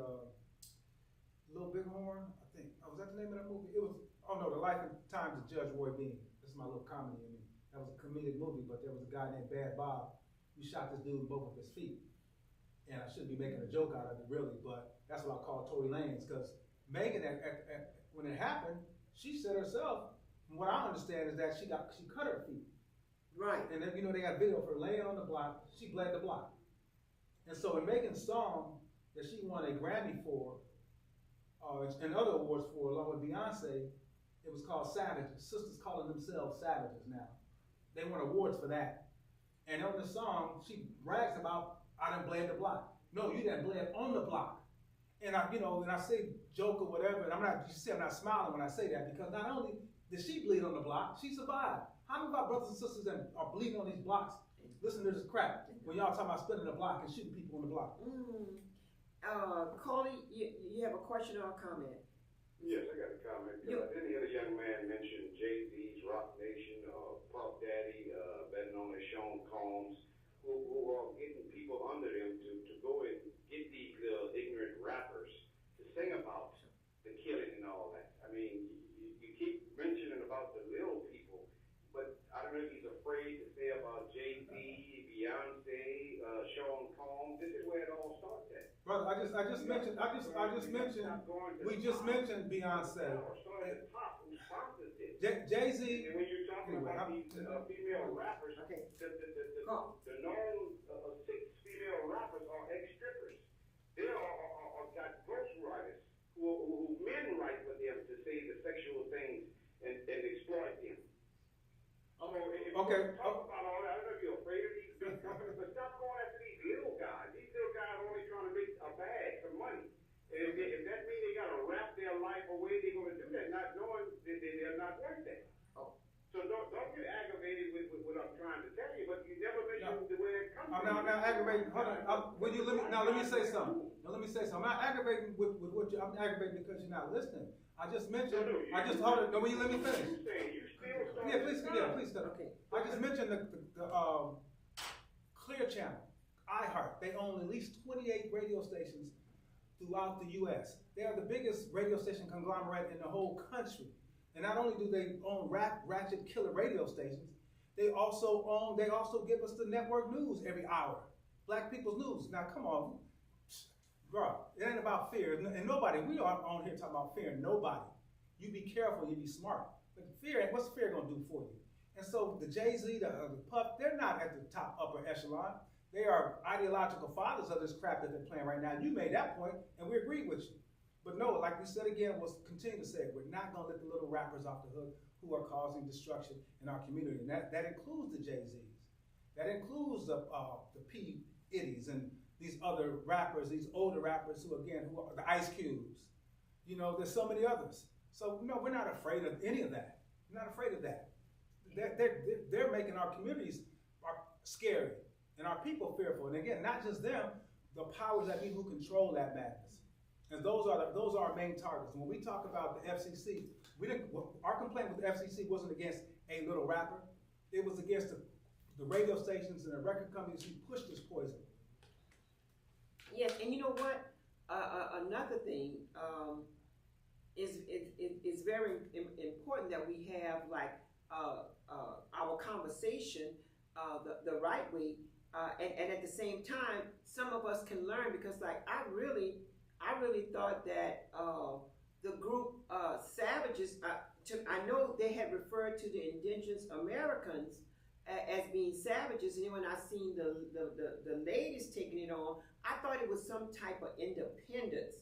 Little Bighorn. I think. Was that the name of that movie? It was. Oh no, The Life and Times of Judge Roy Bean. This is my little comedy in me. That was a comedic movie, but there was a guy named Bad Bob who shot this dude in both of his feet. And I shouldn't be making a joke out of it really, but that's what I call Tory Lanez, because Megan, when it happened, she said herself, from what I understand is that she cut her feet. Right. And then, they got video of her laying on the block, she bled the block. And so in Megan's song that she won a Grammy for, and other awards for, along with Beyonce, it was called Savages. Sisters calling themselves Savages now. They won awards for that. And on the song, she brags about, I done bled the block. No, you done bled on the block. And I say joke or whatever, and I'm not smiling when I say that, because not only did she bleed on the block, she survived. How many of our brothers and sisters that are bleeding on these blocks listen to this crap when y'all talking about spinning the block and shooting people on the block? Coley, you have a question or a comment? Yes, I got a comment. I didn't hear the young man mention Jay-Z's Rock Nation, Puff Daddy, better known as Sean Combs, who are getting people under them to go and get these ignorant rappers to sing about the killing and all that. I mean, you keep mentioning about the little people, but I don't know if he's afraid to say about Jay-Z, Beyonce, Sean Combs. This is where it all starts at. Brother, I just mentioned we just mentioned Beyonce. Jay-Z. And when you're talking about these female rappers, the known 6 female rappers are ex-strippers. They are got ghostwriters who men write for them to say the sexual things and exploit them. So if you talk about all that, I don't know if you're afraid of these big companies, but stop going after these little guys. These little guys are only trying to make a bag of money. And if that means they got to wrap their life away, they're going to do that, not knowing that they're not worth that. So don't get aggravated with what I'm trying to tell you, but you never mention the way it comes. I'm not aggravating. Hold on. Let me say something. I'm not aggravating with what you. I'm aggravating because you're not listening. I just mentioned. Hold on. No, will you let me finish? Please. Okay. I just mentioned the Clear Channel, iHeart. They own at least 28 radio stations throughout the U.S. They are the biggest radio station conglomerate in the whole country. And not only do they own ratchet killer radio stations, they also give us the network news every hour. Black People's News. Now come on, bro, it ain't about fear. And nobody, we aren't on here talking about fear. Nobody. You be careful, you be smart. But what's fear gonna do for you? And so the Jay-Z, the Puff, they're not at the top upper echelon. They are ideological fathers of this crap that they're playing right now. You made that point, and we agree with you. But no, like we said again, we'll continue to say it. We're not going to let the little rappers off the hook who are causing destruction in our community. And that includes the Jay-Z's. That includes the P. Iddies and these other rappers, these older rappers who are the Ice Cubes. There's so many others. So, no, we're not afraid of any of that. We're not afraid of that. They're making our communities scary and our people fearful. And again, not just them, the powers that be who control that madness. And those are our main targets. When we talk about the FCC, our complaint with the FCC wasn't against a little rapper. It was against the radio stations and the record companies who pushed this poison. Yes, and you know what? Another thing is very important that we have our conversation the right way, and at the same time, some of us can learn, because I really thought that the group Savages, I know they had referred to the indigenous Americans as being savages, and then when I seen the ladies taking it on, I thought it was some type of independence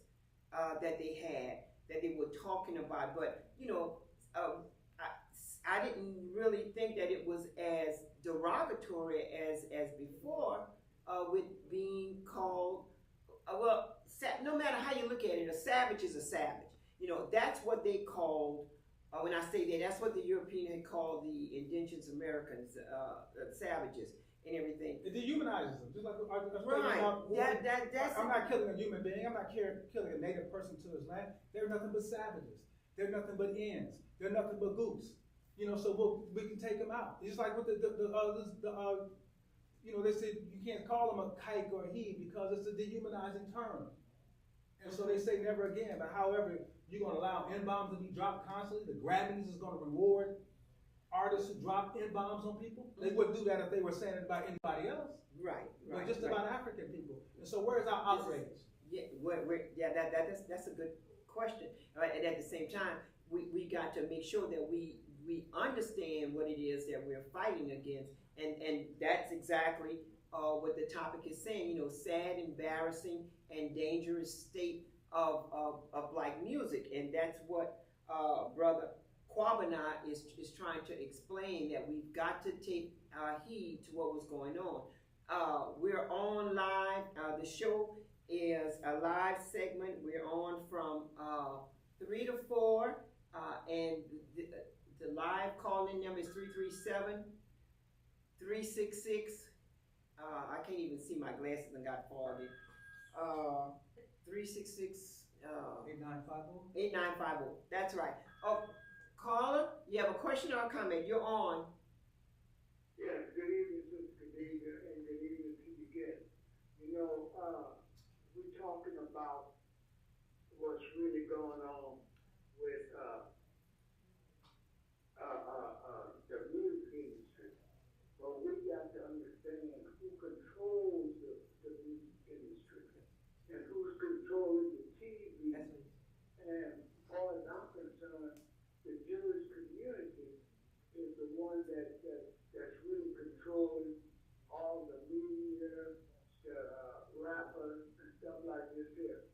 that they had, that they were talking about. But I didn't really think that it was as derogatory as before, with being called, no matter how you look at it, a savage is a savage. You know, that's what they called, when I say that, that's what the European had called the indigenous Americans, savages and everything. It dehumanizes them, just like Right. That's I'm not killing a human being. I'm not killing a native person to his land. They're nothing but savages. They're nothing but ends. They're nothing but goose. You know, so we can take them out. It's like with you know, they say you can't call them a kike or a he because it's a dehumanizing term. And so they say never again. But however, you're going to allow N-bombs to be dropped constantly. The Grammys is going to reward artists who drop N-bombs on people. They wouldn't do that if they were saying it about anybody else. Right. But just about African people. And so where's our outrage? That's a good question. Right? And at the same time, we got to make sure that we understand what it is that we're fighting against. And that's exactly what the topic is saying, you know, sad, embarrassing, and dangerous state of black music. And that's what Brother Kwabena is trying to explain, that we've got to take heed to what was going on. We're on live. The show is a live segment. We're on from 3 to 4, and the live call-in number is 337-366. I can't even see, my glasses and got foggy. 366 8950. 8950. That's right. Oh, caller, you have a question or a comment? You're on. Yes, good evening, Sister Khadija, and good evening to you guests. You know, we're talking about what's really going on with the music industry. But we got to understand who controls the music industry and who's controlling the TV. And as far as I'm concerned, the Jewish community is the one that's really controlling all the media, the rappers and stuff like this here.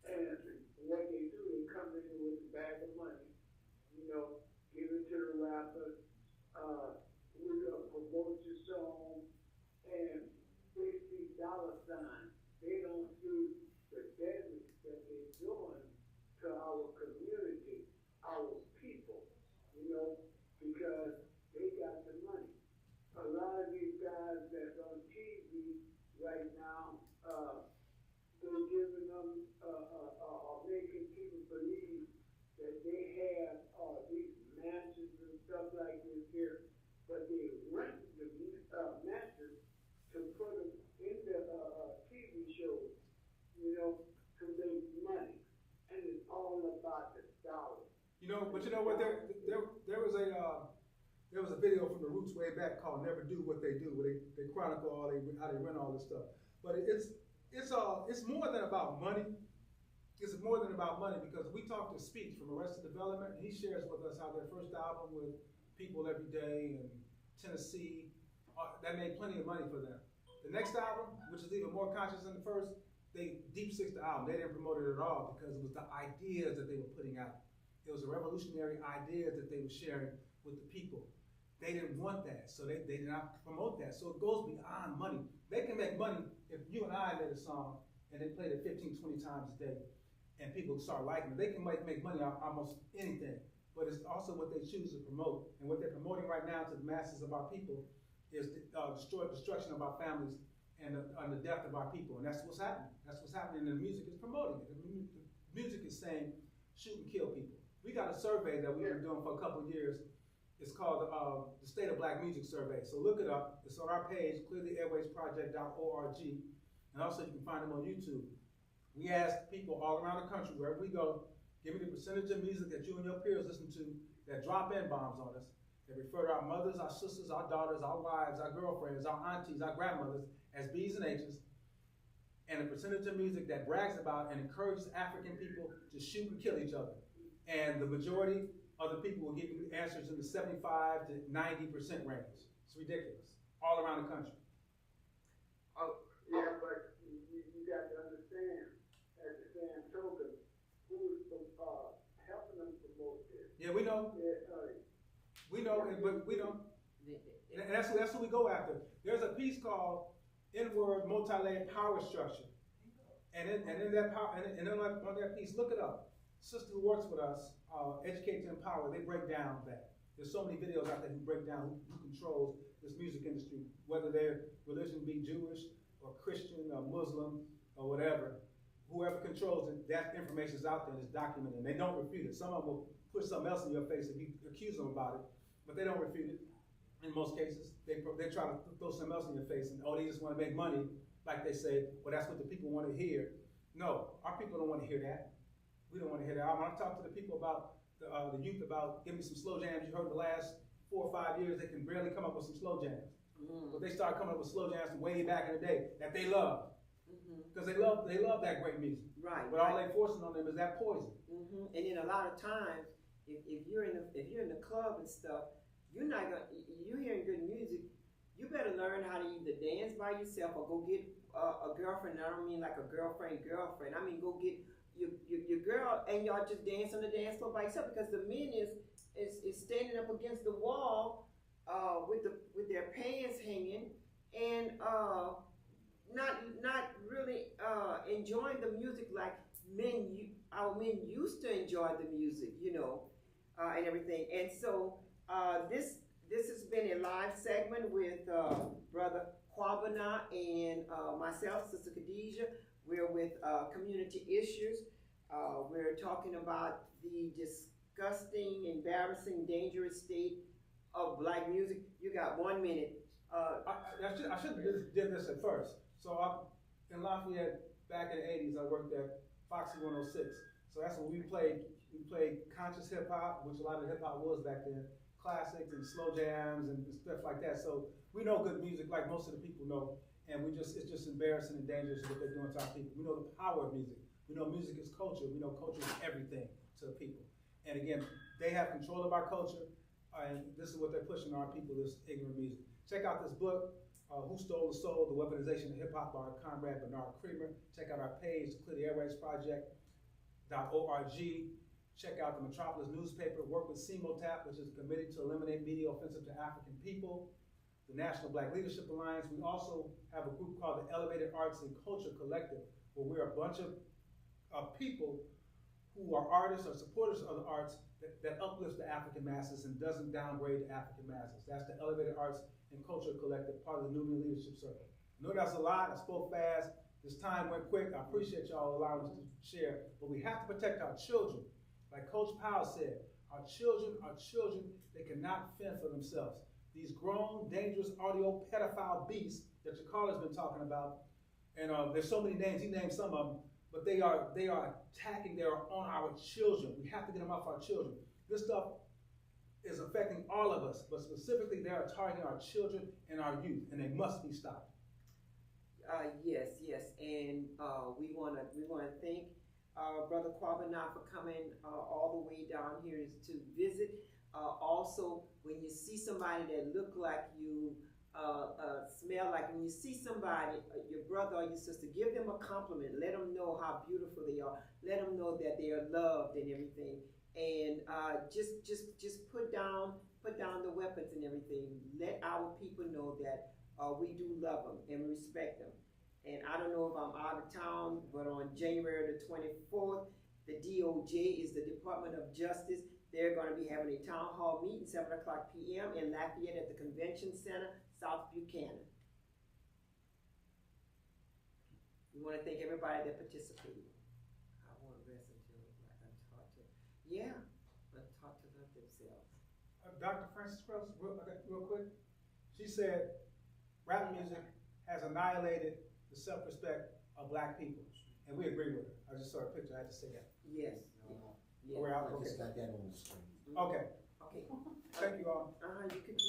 And what they do, they come in with a bag of money, you know, give it to the rappers, we're gonna promote your song, and they see dollar signs. They don't see the damage that they're doing to our community, our people, you know, because they got the money. A lot of these guys that's on TV right now, they're giving them, making people believe that they have these matches and stuff like this here, but they rent the matches to put them in the TV shows, you know, to make money. And it's all about the dollar. You know, but you know what? There was a video from the Roots way back called "Never Do What They Do," where they chronicle how they run all this stuff. But it's more than about money. It's more than about money, because we talked to Speech from Arrested Development, and he shares with us how their first album with People Every Day and Tennessee, that made plenty of money for them. The next album, which is even more conscious than the first, they deep sixed the album. They didn't promote it at all because it was the ideas that they were putting out. It was a revolutionary idea that they were sharing with the people. They didn't want that, so they did not promote that. So it goes beyond money. They can make money if you and I made a song and they played it 15, 20 times a day, and people start liking it. They can make money off almost anything, but it's also what they choose to promote. And what they're promoting right now to the masses of our people is the destruction of our families and the death of our people. And that's what's happening. That's what's happening, and the music is promoting it. The music is saying, shoot and kill people. We got a survey that we've been doing for a couple of years. It's called the State of Black Music Survey. So look it up. It's on our page, cleartheairwaysproject.org. And also you can find them on YouTube. We asked people all around the country, wherever we go, give me the percentage of music that you and your peers listen to that drop N-bombs on us, that refer to our mothers, our sisters, our daughters, our wives, our girlfriends, our aunties, our grandmothers as B's and H's, and the percentage of music that brags about and encourages African people to shoot and kill each other. And the majority of the people will give you answers in the 75 to 90% range. It's ridiculous, all around the country. Yeah, but you got to understand, at the same token, who's helping them promote this? Yeah, we know. We know, but we don't. And that's what we go after. There's a piece called inward multi-layered power structure. And in that power, and then on that piece, look it up. Sister who works with us, Educate to Empower, they break down that. There's so many videos out there who break down who controls this music industry, whether their religion be Jewish or Christian or Muslim or whatever. Whoever controls it, that information is out there and it's documented, and they don't refute it. Some of them will put something else in your face if you accuse them about it, but they don't refute it. In most cases, they try to throw something else in your face, and they just want to make money, like they say. Well, that's what the people want to hear. No, our people don't want to hear that. We don't want to hear that. I want to talk to the people about the youth about give me some slow jams. You heard the last 4 or 5 years they can barely come up with some slow jams, but they started coming up with slow jams way back in the day that they love. Because they love that great music. Right. But all they forcing on them is that poison. And then a lot of times, if you're in the club and stuff, you're hearing good music. You better learn how to either dance by yourself or go get a girlfriend. And I don't mean like a girlfriend. I mean go get your girl and y'all just dance on the dance floor by yourself, because the men is standing up against the wall with their pants hanging and not really enjoying the music like our men used to enjoy the music, and everything. And so this has been a live segment with Brother Kwabena and myself, Sister Khadijah. We're with Community Issues. We're talking about the disgusting, embarrassing, dangerous state of black music. You got 1 minute. I should have did this at first. So in Lafayette, back in the 80s, I worked at Foxy 106. So that's when we played conscious hip hop, which a lot of hip hop was back then, classics and slow jams and stuff like that. So we know good music like most of the people know, and it's just embarrassing and dangerous what they're doing to our people. We know the power of music. We know music is culture. We know culture is everything to the people. And again, they have control of our culture, and this is what they're pushing on our people, this ignorant music. Check out this book, Who Stole the Soul? The Weaponization of Hip Hop by our comrade Bernard Creamer. Check out our page, Clear the Airways Project.org. Check out the Metropolis newspaper. Work with CEMOTAP, which is a committee to eliminate media offensive to African people. The National Black Leadership Alliance. We also have a group called the Elevated Arts and Culture Collective, where we're a bunch of people who are artists or supporters of the arts that uplifts the African masses and doesn't downgrade the African masses. That's the Elevated Arts and Culture Collective, part of the Nubian Leadership Circle. I know that's a lot. I spoke fast. This time went quick. I appreciate y'all allowing us to share, but we have to protect our children. Like Coach Powell said, our children, they cannot fend for themselves. These grown, dangerous, audio pedophile beasts that Jakarta's been talking about, and there's so many names, he named some of them, but they are attacking, they are on our children. We have to get them off our children. This stuff is affecting all of us, but specifically they are targeting our children and our youth, and they must be stopped. Yes, and we want to thank Brother Kwabena for coming all the way down here to visit. Also, when you see somebody that look like you, smell like, when you see somebody, your brother or your sister, give them a compliment. Let them know how beautiful they are. Let them know that they are loved and everything. And just put down the weapons and everything. Let our people know that we do love them and respect them. And I don't know if I'm out of town, but on January the 24th, the DOJ is the Department of Justice. They're going to be having a town hall meeting, 7 o'clock p.m. in Lafayette at the Convention Center, South Buchanan. We want to thank everybody that participated. I want to rest until I'm taught to love themselves. Dr. Frances Crose, real quick, she said rap music has annihilated the self-respect of black people, and we agree with her. I just saw a picture, I had to say that. Yes. We're out. I just got that on the screen. Okay. Okay. Thank you all. You could